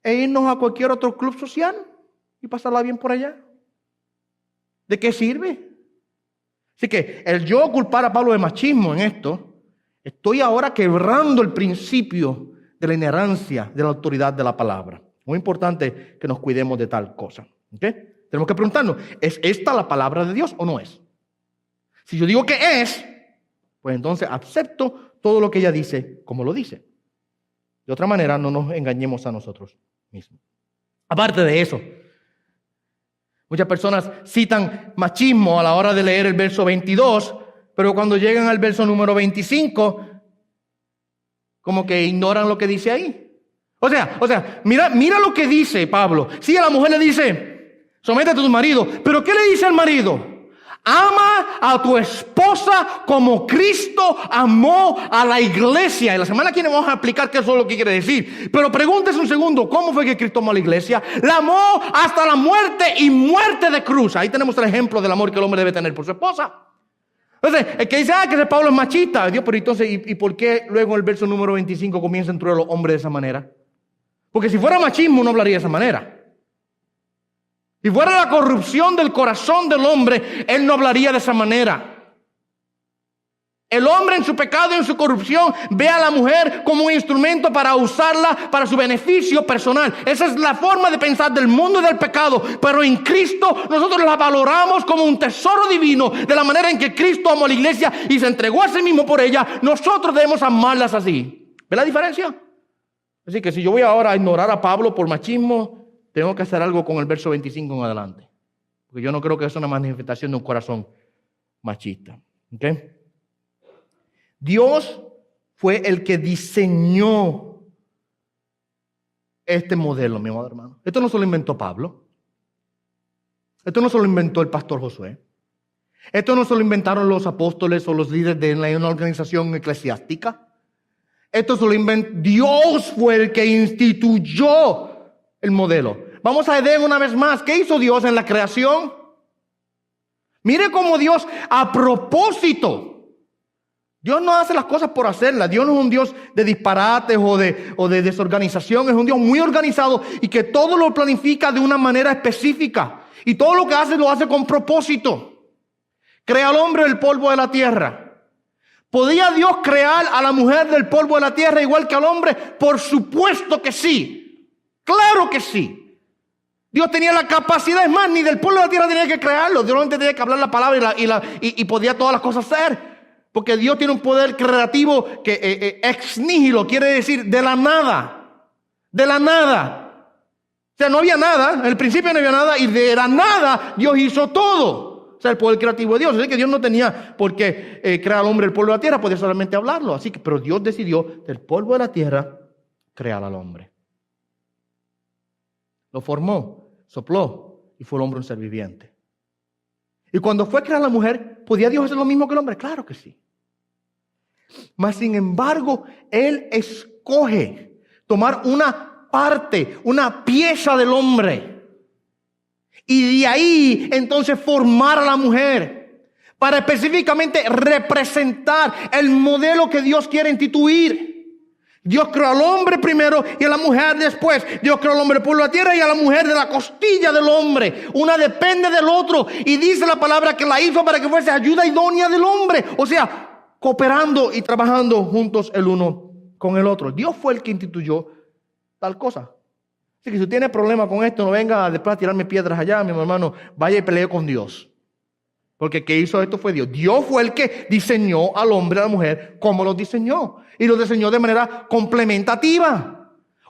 e irnos a cualquier otro club social y pasarla bien por allá? ¿De qué sirve? Así que el yo culpar a Pablo de machismo en esto, estoy ahora quebrando el principio de la inerrancia de la autoridad de la palabra. Muy importante que nos cuidemos de tal cosa. ¿Okay? Tenemos que preguntarnos, ¿es esta la palabra de Dios o no es? Si yo digo que es, pues entonces acepto todo lo que ella dice como lo dice. De otra manera, no nos engañemos a nosotros mismos. Aparte de eso, muchas personas citan machismo a la hora de leer el verso 22, pero cuando llegan al verso número 25, como que ignoran lo que dice ahí. O sea, mira lo que dice Pablo. Si a la mujer le dice, sométete a tu marido, pero ¿qué le dice al marido? Ama a tu esposa como Cristo amó a la iglesia. Y la semana que viene vamos a explicar qué es lo que quiere decir. Pero pregúntese un segundo, ¿cómo fue que Cristo amó a la iglesia? La amó hasta la muerte y muerte de cruz. Ahí tenemos el ejemplo del amor que el hombre debe tener por su esposa. Entonces, el que dice, que ese Pablo es machista. Dios, pero entonces, ¿y por qué luego en el verso número 25 comienza a entrar los hombres de esa manera? Porque si fuera machismo no hablaría de esa manera. Si fuera la corrupción del corazón del hombre, él no hablaría de esa manera. El hombre en su pecado y en su corrupción ve a la mujer como un instrumento para usarla para su beneficio personal. Esa es la forma de pensar del mundo y del pecado. Pero en Cristo nosotros la valoramos como un tesoro divino. De la manera en que Cristo amó a la iglesia y se entregó a sí mismo por ella, nosotros debemos amarlas así. ¿Ve la diferencia? Así que si yo voy ahora a ignorar a Pablo por machismo, tengo que hacer algo con el verso 25 en adelante. Porque yo no creo que es una manifestación de un corazón machista. ¿Okay? Dios fue el que diseñó este modelo, mi amado hermano. Esto no se lo inventó Pablo. Esto no se lo inventó el pastor Josué. Esto no se lo inventaron los apóstoles o los líderes de una organización eclesiástica. Esto se lo inventó. Dios fue el que instituyó el modelo. Vamos a Edén una vez más. ¿Qué hizo Dios en la creación? Mire cómo Dios, a propósito, Dios no hace las cosas por hacerlas. Dios no es un Dios de disparates o de desorganización. Es un Dios muy organizado y que todo lo planifica de una manera específica. Y todo lo que hace lo hace con propósito. Crea al hombre del polvo de la tierra. ¿Podía Dios crear a la mujer del polvo de la tierra igual que al hombre? Por supuesto que sí. Claro que sí. Dios tenía la capacidad, es más, ni del polvo de la tierra tenía que crearlo. Dios solamente tenía que hablar la palabra y podía todas las cosas hacer. Porque Dios tiene un poder creativo que ex nihilo, quiere decir de la nada. De la nada. O sea, no había nada, en el principio no había nada y de la nada Dios hizo todo. O sea, el poder creativo de Dios. Así que Dios no tenía por qué crear al hombre del polvo de la tierra, podía solamente hablarlo. Así que, pero Dios decidió del polvo de la tierra crear al hombre. Lo formó, sopló y fue el hombre un ser viviente. Y cuando fue a crear a la mujer, ¿podía Dios hacer lo mismo que el hombre? Claro que sí. Mas sin embargo, Él escoge tomar una parte, una pieza del hombre. Y de ahí entonces formar a la mujer para específicamente representar el modelo que Dios quiere instituir. Dios creó al hombre primero y a la mujer después. Dios creó al hombre por la tierra y a la mujer de la costilla del hombre. Una depende del otro. Y dice la palabra que la hizo para que fuese ayuda idónea del hombre. O sea, cooperando y trabajando juntos el uno con el otro. Dios fue el que instituyó tal cosa. Así que si usted tiene problemas con esto, no venga después a tirarme piedras allá, mi hermano, vaya y pelee con Dios. Porque el que hizo esto fue Dios. Dios fue el que diseñó al hombre y a la mujer como los diseñó. Y los diseñó de manera complementativa.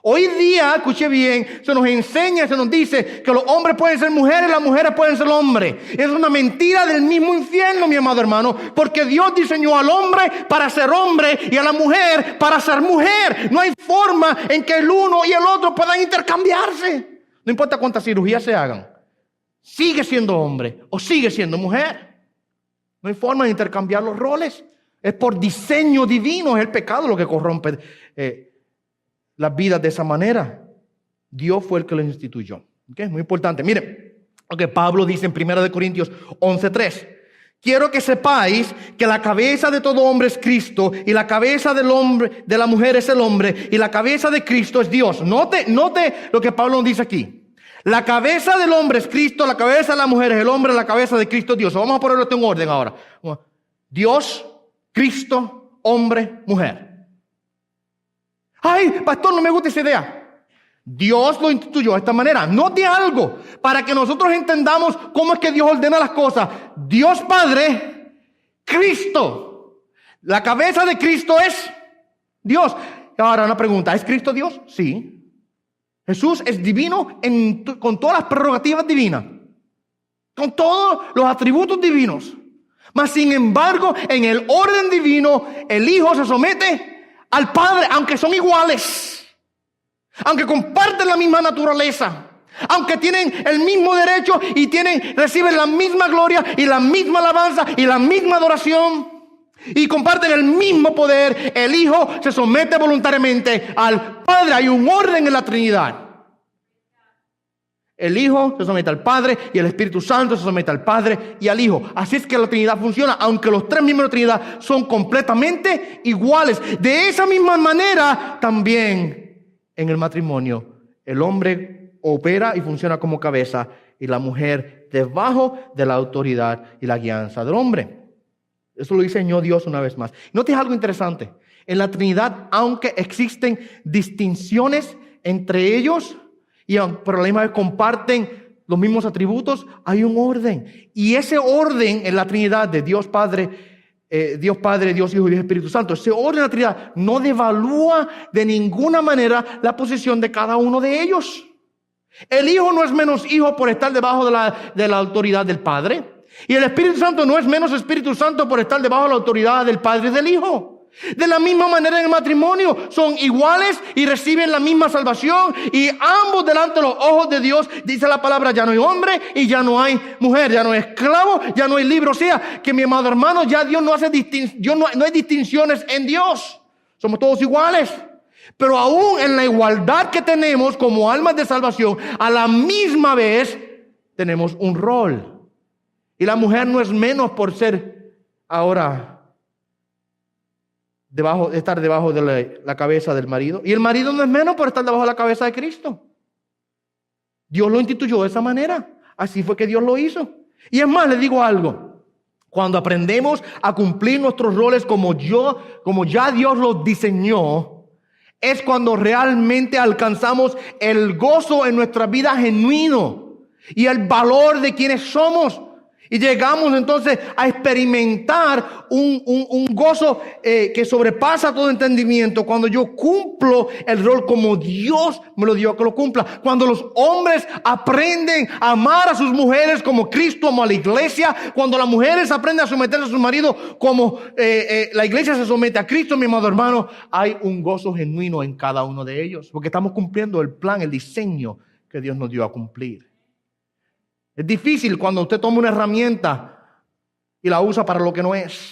Hoy día, escuche bien, se nos enseña, se nos dice que los hombres pueden ser mujeres, las mujeres pueden ser hombres. Es una mentira del mismo infierno, mi amado hermano. Porque Dios diseñó al hombre para ser hombre y a la mujer para ser mujer. No hay forma en que el uno y el otro puedan intercambiarse. No importa cuántas cirugías se hagan. Sigue siendo hombre o sigue siendo mujer. No hay forma de intercambiar los roles. Es por diseño divino, es el pecado lo que corrompe las vidas de esa manera. Dios fue el que lo instituyó. ¿Okay? Muy importante. Miren lo que Pablo dice en 1 Corintios 11:3. Quiero que sepáis que la cabeza de todo hombre es Cristo y la cabeza del hombre, de la mujer es el hombre y la cabeza de Cristo es Dios. Note lo que Pablo nos dice aquí. La cabeza del hombre es Cristo, la cabeza de la mujer es el hombre, la cabeza de Cristo es Dios. Vamos a ponerlo en orden ahora. Dios, Cristo, hombre, mujer. Ay, pastor, no me gusta esa idea. Dios lo instituyó de esta manera. Note algo para que nosotros entendamos cómo es que Dios ordena las cosas. Dios Padre, Cristo. La cabeza de Cristo es Dios. Ahora una pregunta, ¿es Cristo Dios? Sí. Jesús es divino con todas las prerrogativas divinas. Con todos los atributos divinos. Mas sin embargo, en el orden divino, el Hijo se somete al Padre, aunque son iguales, aunque comparten la misma naturaleza, aunque tienen el mismo derecho y reciben la misma gloria y la misma alabanza y la misma adoración y comparten el mismo poder, el Hijo se somete voluntariamente al Padre. Hay un orden en la Trinidad. El Hijo se somete al Padre y el Espíritu Santo se somete al Padre y al Hijo. Así es que la Trinidad funciona, aunque los tres miembros de la Trinidad son completamente iguales. De esa misma manera, también en el matrimonio, el hombre opera y funciona como cabeza y la mujer debajo de la autoridad y la guianza del hombre. Eso lo diseñó Dios una vez más. Note algo interesante. En la Trinidad, aunque existen distinciones entre ellos, pero a la misma vez comparten los mismos atributos, hay un orden. Y ese orden en la Trinidad de Dios Padre, Dios Hijo y Dios Espíritu Santo, ese orden en la Trinidad no devalúa de ninguna manera la posición de cada uno de ellos. El Hijo no es menos Hijo por estar debajo de la autoridad del Padre. Y el Espíritu Santo no es menos Espíritu Santo por estar debajo de la autoridad del Padre y del Hijo. De la misma manera en el matrimonio son iguales y reciben la misma salvación y ambos delante de los ojos de Dios, dice la palabra, ya no hay hombre y ya no hay mujer, ya no hay esclavo, ya no hay libre. O sea, que mi amado hermano, ya Dios no hace no hay distinciones en Dios. Somos todos iguales. Pero aún en la igualdad que tenemos como almas de salvación, a la misma vez tenemos un rol. Y la mujer no es menos por ser ahora estar debajo de la cabeza del marido. Y el marido no es menos por estar debajo de la cabeza de Cristo. Dios lo instituyó de esa manera. Así fue que Dios lo hizo. Y es más, le digo algo. Cuando aprendemos a cumplir nuestros roles como ya Dios los diseñó, es cuando realmente alcanzamos el gozo en nuestra vida genuino y el valor de quienes somos. Y llegamos entonces a experimentar un gozo que sobrepasa todo entendimiento cuando yo cumplo el rol como Dios me lo dio que lo cumpla. Cuando los hombres aprenden a amar a sus mujeres como Cristo amó a la iglesia. Cuando las mujeres aprenden a someterse a su marido como la iglesia se somete a Cristo, mi amado hermano. Hay un gozo genuino en cada uno de ellos. Porque estamos cumpliendo el plan, el diseño que Dios nos dio a cumplir. Es difícil cuando usted toma una herramienta y la usa para lo que no es.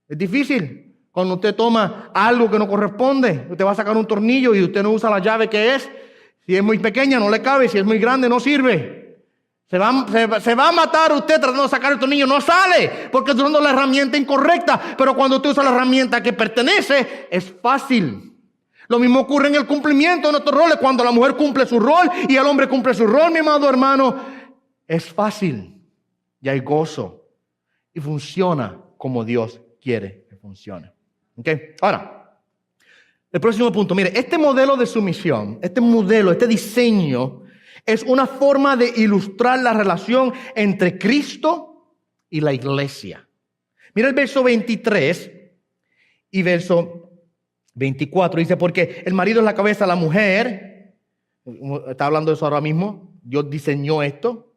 Es difícil cuando usted toma algo que no corresponde. Usted va a sacar un tornillo y usted no usa la llave que es. Si es muy pequeña no le cabe, si es muy grande no sirve. Se va a matar usted tratando de sacar el tornillo, no sale porque está usando la herramienta incorrecta. Pero cuando usted usa la herramienta que pertenece, es fácil. Lo mismo ocurre en el cumplimiento de nuestros roles. Cuando la mujer cumple su rol y el hombre cumple su rol, mi amado hermano, es fácil y hay gozo y funciona como Dios quiere que funcione. ¿Okay? Ahora, el próximo punto. Mire, este modelo de sumisión, este diseño es una forma de ilustrar la relación entre Cristo y la iglesia. Mira el verso 23 y verso 24 dice, porque el marido es la cabeza de la mujer. Está hablando de eso ahora mismo. Dios diseñó esto.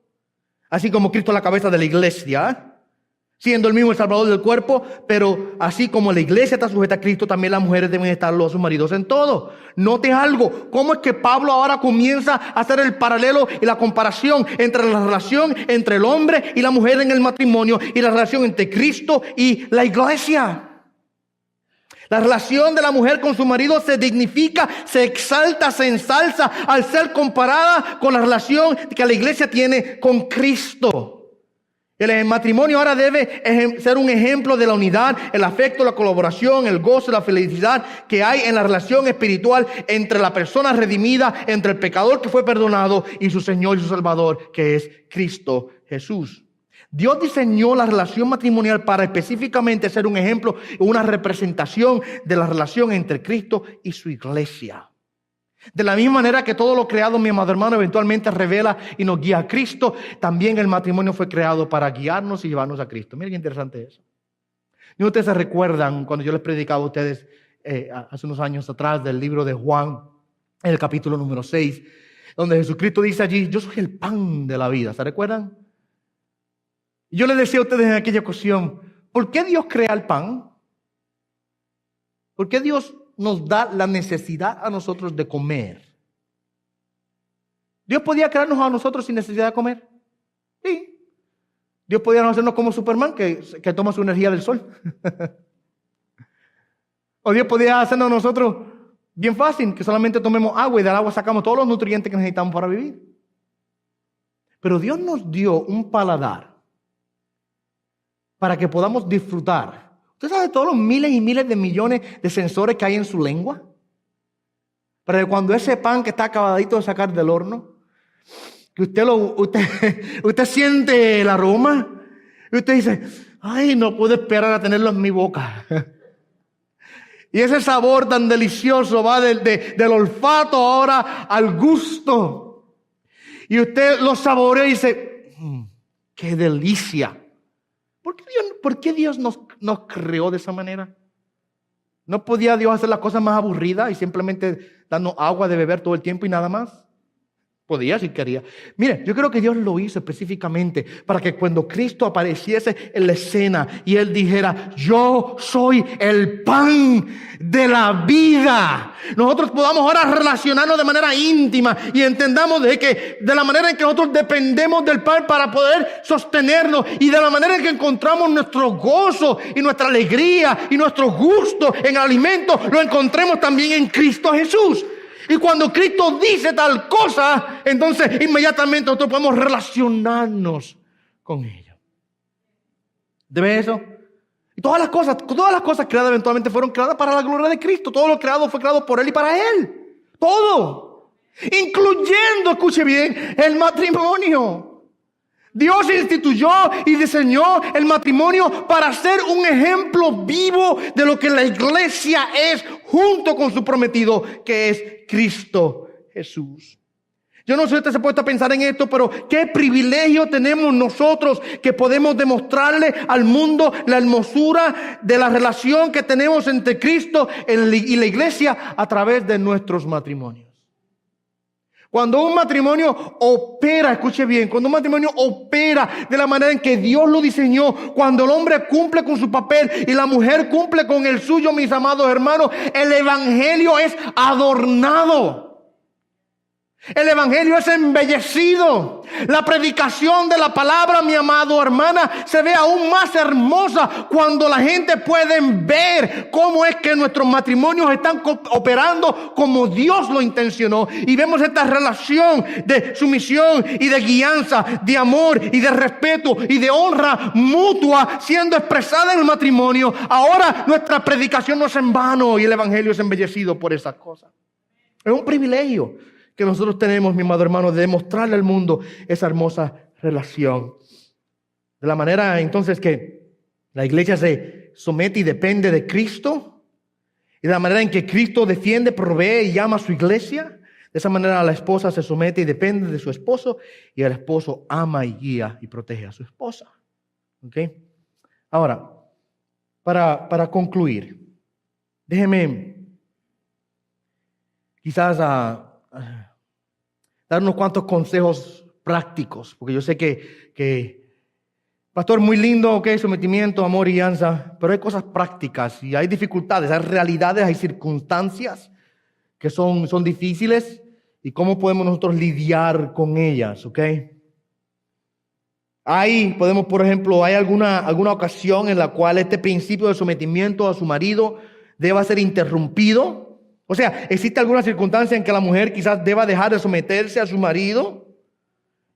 Así como Cristo es la cabeza de la iglesia, siendo el mismo el salvador del cuerpo, pero así como la iglesia está sujeta a Cristo, también las mujeres deben estar a sus maridos en todo. Note algo, cómo es que Pablo ahora comienza a hacer el paralelo y la comparación entre la relación entre el hombre y la mujer en el matrimonio y la relación entre Cristo y la iglesia. La relación de la mujer con su marido se dignifica, se exalta, se ensalza al ser comparada con la relación que la iglesia tiene con Cristo. El matrimonio ahora debe ser un ejemplo de la unidad, el afecto, la colaboración, el gozo, la felicidad que hay en la relación espiritual entre la persona redimida, entre el pecador que fue perdonado y su Señor y su Salvador, que es Cristo Jesús. Dios diseñó la relación matrimonial para específicamente ser un ejemplo, una representación de la relación entre Cristo y su iglesia. De la misma manera que todo lo creado, mi amado hermano, eventualmente revela y nos guía a Cristo, también el matrimonio fue creado para guiarnos y llevarnos a Cristo. Miren qué interesante eso. ¿Y ustedes se recuerdan cuando yo les predicaba a ustedes hace unos años atrás del libro de Juan, en el capítulo número 6, donde Jesucristo dice allí, yo soy el pan de la vida? ¿Se recuerdan? Y yo les decía a ustedes en aquella ocasión, ¿por qué Dios crea el pan? ¿Por qué Dios nos da la necesidad a nosotros de comer? ¿Dios podía crearnos a nosotros sin necesidad de comer? Sí. Dios podía hacernos como Superman, que toma su energía del sol. O Dios podía hacernos a nosotros bien fácil, que solamente tomemos agua y del agua sacamos todos los nutrientes que necesitamos para vivir. Pero Dios nos dio un paladar para que podamos disfrutar. ¿Usted sabe todos los miles y miles de millones de sensores que hay en su lengua? Para que cuando ese pan que está acabadito de sacar del horno, que usted siente el aroma y usted dice, ay, no puedo esperar a tenerlo en mi boca. Y ese sabor tan delicioso va del olfato ahora al gusto. Y usted lo saborea y dice, qué delicia. ¿Por qué Dios nos creó de esa manera? ¿No podía Dios hacer las cosas más aburridas y simplemente darnos agua de beber todo el tiempo y nada más? Podía si quería. Mire, yo creo que Dios lo hizo específicamente para que cuando Cristo apareciese en la escena y Él dijera, yo soy el pan de la vida, nosotros podamos ahora relacionarnos de manera íntima y entendamos de la manera en que nosotros dependemos del pan para poder sostenernos y de la manera en que encontramos nuestro gozo y nuestra alegría y nuestro gusto en alimento, lo encontremos también en Cristo Jesús. Y cuando Cristo dice tal cosa, entonces inmediatamente nosotros podemos relacionarnos con ello. ¿De ver eso? Y todas las cosas creadas eventualmente fueron creadas para la gloria de Cristo. Todo lo creado fue creado por Él y para Él. Todo. Incluyendo, escuche bien, el matrimonio. Dios instituyó y diseñó el matrimonio para ser un ejemplo vivo de lo que la iglesia es junto con su prometido, que es Cristo Jesús. Yo no sé si usted se ha puesto a pensar en esto, pero qué privilegio tenemos nosotros que podemos demostrarle al mundo la hermosura de la relación que tenemos entre Cristo y la iglesia a través de nuestros matrimonios. Cuando un matrimonio opera, escuche bien, cuando un matrimonio opera de la manera en que Dios lo diseñó, cuando el hombre cumple con su papel y la mujer cumple con el suyo, mis amados hermanos, el evangelio es adornado. El evangelio es embellecido. La predicación de la palabra, mi amado hermana, se ve aún más hermosa cuando la gente puede ver cómo es que nuestros matrimonios están operando como Dios lo intencionó. Y vemos esta relación de sumisión y de guianza, de amor y de respeto y de honra mutua siendo expresada en el matrimonio. Ahora nuestra predicación no es en vano y el evangelio es embellecido por esas cosas. Es un privilegio que nosotros tenemos, mi amado hermano, de demostrarle al mundo esa hermosa relación. De la manera entonces que la iglesia se somete y depende de Cristo, y de la manera en que Cristo defiende, provee y ama a su iglesia, de esa manera la esposa se somete y depende de su esposo, y el esposo ama y guía y protege a su esposa. ¿Okay? Ahora, para concluir, déjeme quizás dar unos cuantos consejos prácticos, porque yo sé que pastor, muy lindo, sometimiento, amor y guianza, pero hay cosas prácticas y hay dificultades, hay realidades, hay circunstancias que son difíciles y cómo podemos nosotros lidiar con ellas, ¿ok? Podemos, por ejemplo, hay alguna ocasión en la cual este principio de sometimiento a su marido deba ser interrumpido. O sea, ¿existe alguna circunstancia en que la mujer quizás deba dejar de someterse a su marido?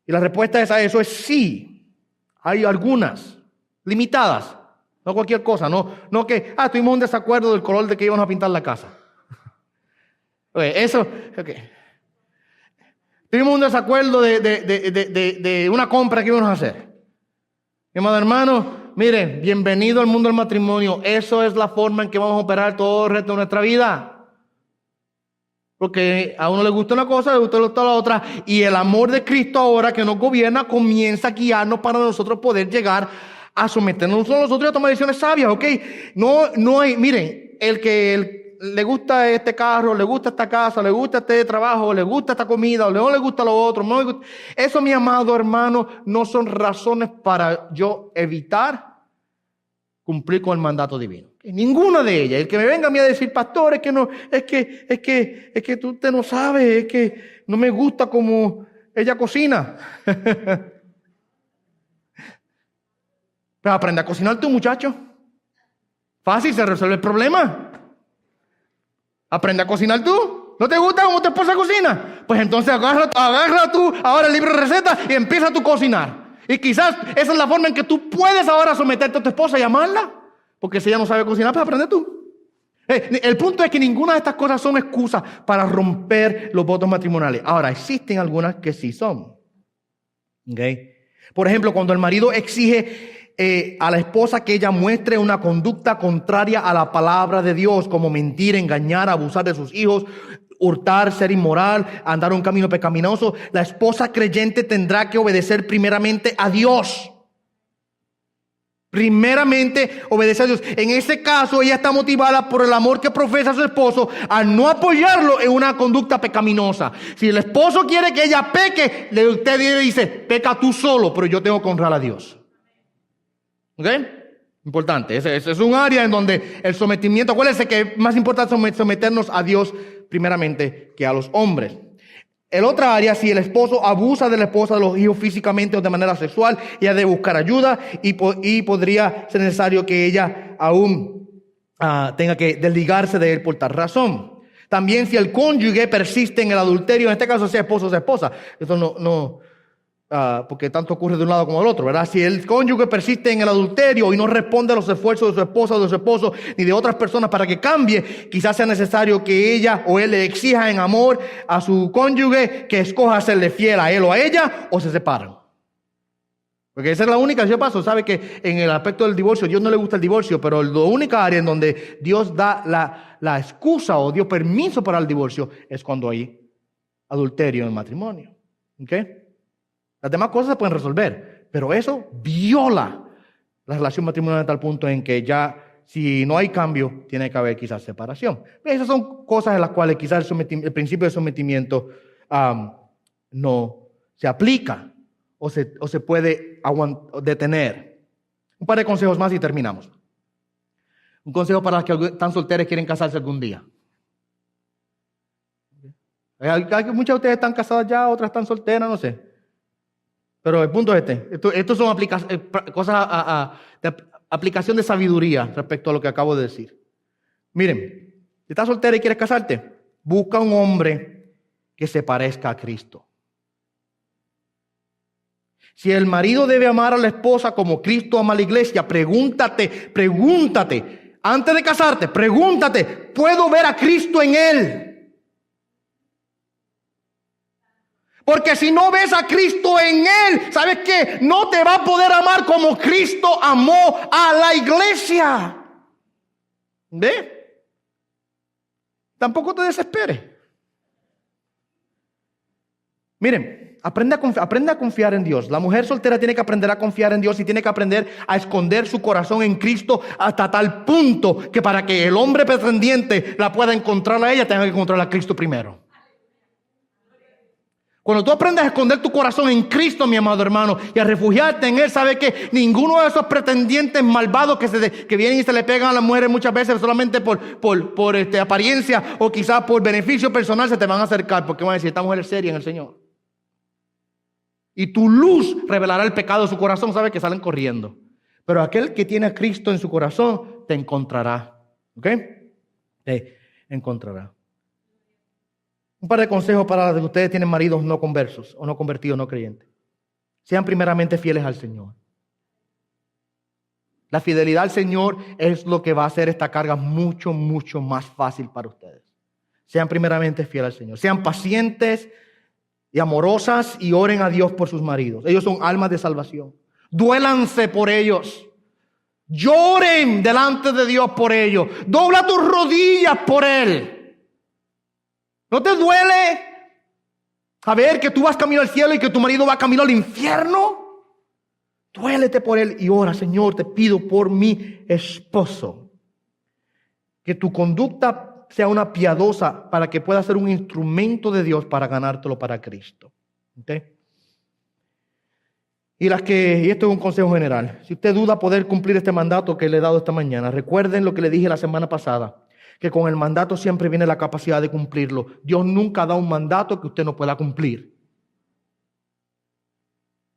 Y la respuesta a eso es sí. Hay algunas, limitadas, no cualquier cosa, no que, tuvimos un desacuerdo del color de que íbamos a pintar la casa. Tuvimos un desacuerdo de una compra que íbamos a hacer. Mi amado hermano, miren, bienvenido al mundo del matrimonio. Eso es la forma en que vamos a operar todo el resto de nuestra vida. Porque a uno le gusta una cosa, le gusta la otra. Y el amor de Cristo ahora que nos gobierna comienza a guiarnos para nosotros poder llegar a someternos a nosotros y a tomar decisiones sabias, ¿ok? No hay, miren, el que le gusta este carro, le gusta esta casa, le gusta este trabajo, le gusta esta comida, o no le gusta lo otro. No le gusta. Eso, mi amado hermano, no son razones para yo evitar cumplir con el mandato divino. Ninguna de ellas. El que me venga a mí a decir, pastor, es que tú usted no sabes, es que no me gusta como ella cocina. Pero aprende a cocinar tú, muchacho. Fácil, se resuelve el problema. Aprende a cocinar tú. ¿No te gusta cómo tu esposa cocina? Pues entonces agarra tú ahora el libro de recetas y empieza tú a cocinar. Y quizás esa es la forma en que tú puedes ahora someterte a tu esposa y amarla. Porque si ella no sabe cocinar, pues aprende tú. El punto es que ninguna de estas cosas son excusas para romper los votos matrimoniales. Ahora, existen algunas que sí son. ¿Okay? Por ejemplo, cuando el marido exige a la esposa que ella muestre una conducta contraria a la palabra de Dios, como mentir, engañar, abusar de sus hijos, hurtar, ser inmoral, andar un camino pecaminoso, la esposa creyente tendrá que obedecer primeramente a Dios. Primeramente obedece a Dios. En ese caso ella está motivada por el amor que profesa a su esposo a no apoyarlo en una conducta pecaminosa. Si el esposo quiere que ella peque, usted le dice, peca tú solo, pero yo tengo que honrar a Dios. ¿Ok? Importante. Ese es un área en donde el sometimiento, acuérdense que es más importante someternos a Dios primeramente que a los hombres. El otra área, si el esposo abusa de la esposa, de los hijos físicamente o de manera sexual, ella debe buscar ayuda y podría ser necesario que ella aún tenga que desligarse de él por tal razón. También si el cónyuge persiste en el adulterio, en este caso sea esposo o sea esposa, esto no porque tanto ocurre de un lado como del otro, ¿verdad? Si el cónyuge persiste en el adulterio y no responde a los esfuerzos de su esposa o de su esposo ni de otras personas para que cambie, quizás sea necesario que ella o él le exija en amor a su cónyuge que escoja serle fiel a él o a ella o se separan. Porque esa es la única, yo paso, sabe que en el aspecto del divorcio, Dios no le gusta el divorcio, pero la única área en donde Dios da la excusa o dio permiso para el divorcio es cuando hay adulterio en el matrimonio. ¿Ok? Las demás cosas se pueden resolver, pero eso viola la relación matrimonial a tal punto en que ya, si no hay cambio, tiene que haber quizás separación. Esas son cosas en las cuales quizás el principio de sometimiento no se aplica. O se puede detener. Un par de consejos más y terminamos. Un consejo para las que están solteras y quieren casarse algún día. Muchas de ustedes están casadas ya, otras están solteras, no sé. Pero el punto es estos son cosas de aplicación de sabiduría respecto a lo que acabo de decir. Miren, si estás soltera y quieres casarte, busca un hombre que se parezca a Cristo. Si el marido debe amar a la esposa como Cristo ama a la iglesia, pregúntate, antes de casarte, pregúntate, ¿puedo ver a Cristo en él? Porque si no ves a Cristo en él, ¿sabes qué? No te va a poder amar como Cristo amó a la iglesia. ¿Ve? Tampoco te desesperes. Miren. Aprende a confiar en Dios. La mujer soltera tiene que aprender a confiar en Dios y tiene que aprender a esconder su corazón en Cristo hasta tal punto que para que el hombre pretendiente la pueda encontrar a ella, tenga que encontrar a Cristo primero. Cuando tú aprendes a esconder tu corazón en Cristo, mi amado hermano, y a refugiarte en Él, sabes que ninguno de esos pretendientes malvados que vienen y se le pegan a las mujeres muchas veces solamente por apariencia o quizás por beneficio personal se te van a acercar porque van a decir, esta mujer es seria en el Señor. Y tu luz revelará el pecado de su corazón, sabe que salen corriendo. Pero aquel que tiene a Cristo en su corazón te encontrará. ¿Ok? Te encontrará. Un par de consejos para los que ustedes tienen maridos no conversos o no convertidos, no creyentes. Sean primeramente fieles al Señor. La fidelidad al Señor es lo que va a hacer esta carga mucho, mucho más fácil para ustedes. Sean primeramente fieles al Señor. Sean pacientes y amorosas y oren a Dios por sus maridos. Ellos son almas de salvación. Duélanse por ellos. Lloren delante de Dios por ellos. Dobla tus rodillas por Él. ¿No te duele saber que tú vas camino al cielo y que tu marido va camino al infierno? Duélete por él y ora, Señor, te pido por mi esposo. Que tu conducta sea una piadosa para que pueda ser un instrumento de Dios para ganártelo para Cristo. ¿Okay? Y esto es un consejo general. Si usted duda poder cumplir este mandato que le he dado esta mañana, recuerden lo que le dije la semana pasada, que con el mandato siempre viene la capacidad de cumplirlo. Dios nunca da un mandato que usted no pueda cumplir.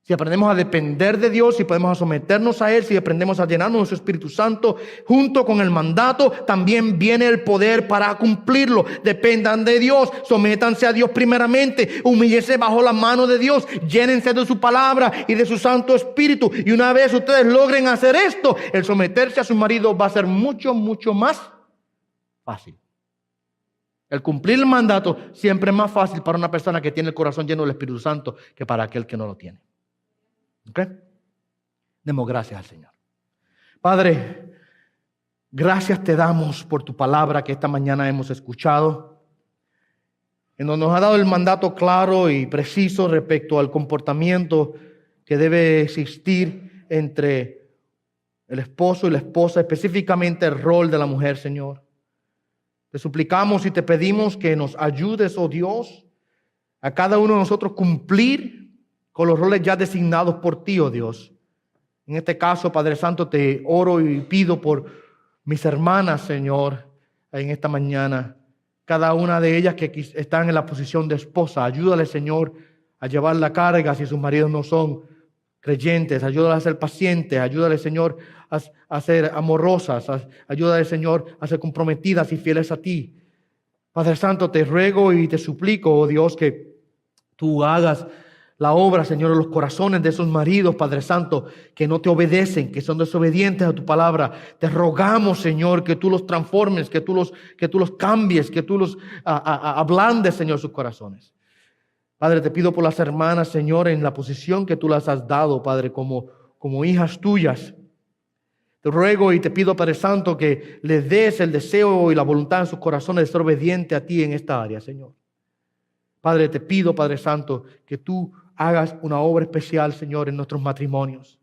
Si aprendemos a depender de Dios, si podemos someternos a Él, si aprendemos a llenarnos de su Espíritu Santo, junto con el mandato, también viene el poder para cumplirlo. Dependan de Dios, sométanse a Dios primeramente, humíllense bajo la mano de Dios, llénense de su palabra y de su Santo Espíritu. Y una vez ustedes logren hacer esto, el someterse a su marido va a ser mucho, mucho más fácil. El cumplir el mandato siempre es más fácil para una persona que tiene el corazón lleno del Espíritu Santo que para aquel que no lo tiene. ¿Ok? Demos gracias al Señor. Padre, gracias te damos por tu palabra que esta mañana hemos escuchado, en donde nos ha dado el mandato claro y preciso respecto al comportamiento que debe existir entre el esposo y la esposa, específicamente el rol de la mujer, Señor. Te suplicamos y te pedimos que nos ayudes, oh Dios, a cada uno de nosotros cumplir con los roles ya designados por ti, oh Dios. En este caso, Padre Santo, te oro y pido por mis hermanas, Señor, en esta mañana. Cada una de ellas que están en la posición de esposa, ayúdale, Señor, a llevar la carga si sus maridos no son creyentes. Ayúdale a ser pacientes, ayúdale, Señor, a ser amorosas, ayúdale, Señor, a ser comprometidas y fieles a ti. Padre Santo, te ruego y te suplico, oh Dios, que tú hagas la obra, Señor, en los corazones de esos maridos, Padre Santo, que no te obedecen, que son desobedientes a tu palabra. Te rogamos, Señor, que tú los transformes, que tú los cambies, que tú los ablandes, Señor, sus corazones. Padre, te pido por las hermanas, Señor, en la posición que tú las has dado, Padre, como hijas tuyas. Te ruego y te pido, Padre Santo, que les des el deseo y la voluntad en sus corazones de ser obediente a ti en esta área, Señor. Padre, te pido, Padre Santo, que tú hagas una obra especial, Señor, en nuestros matrimonios.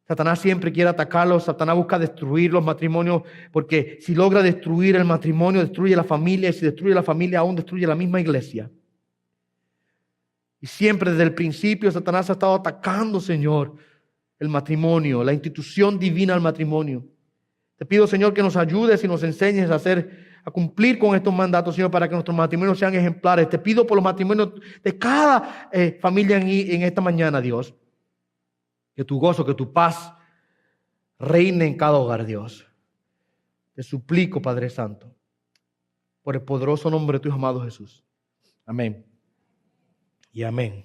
Satanás siempre quiere atacarlos, Satanás busca destruir los matrimonios, porque si logra destruir el matrimonio, destruye la familia, y si destruye la familia, aún destruye la misma iglesia. Y siempre desde el principio Satanás ha estado atacando, Señor, el matrimonio, la institución divina del matrimonio. Te pido, Señor, que nos ayudes y nos enseñes a cumplir con estos mandatos, Señor, para que nuestros matrimonios sean ejemplares. Te pido por los matrimonios de cada familia en esta mañana, Dios. Que tu gozo, que tu paz reine en cada hogar, Dios. Te suplico, Padre Santo, por el poderoso nombre de tu amado Jesús. Amén. Y amén.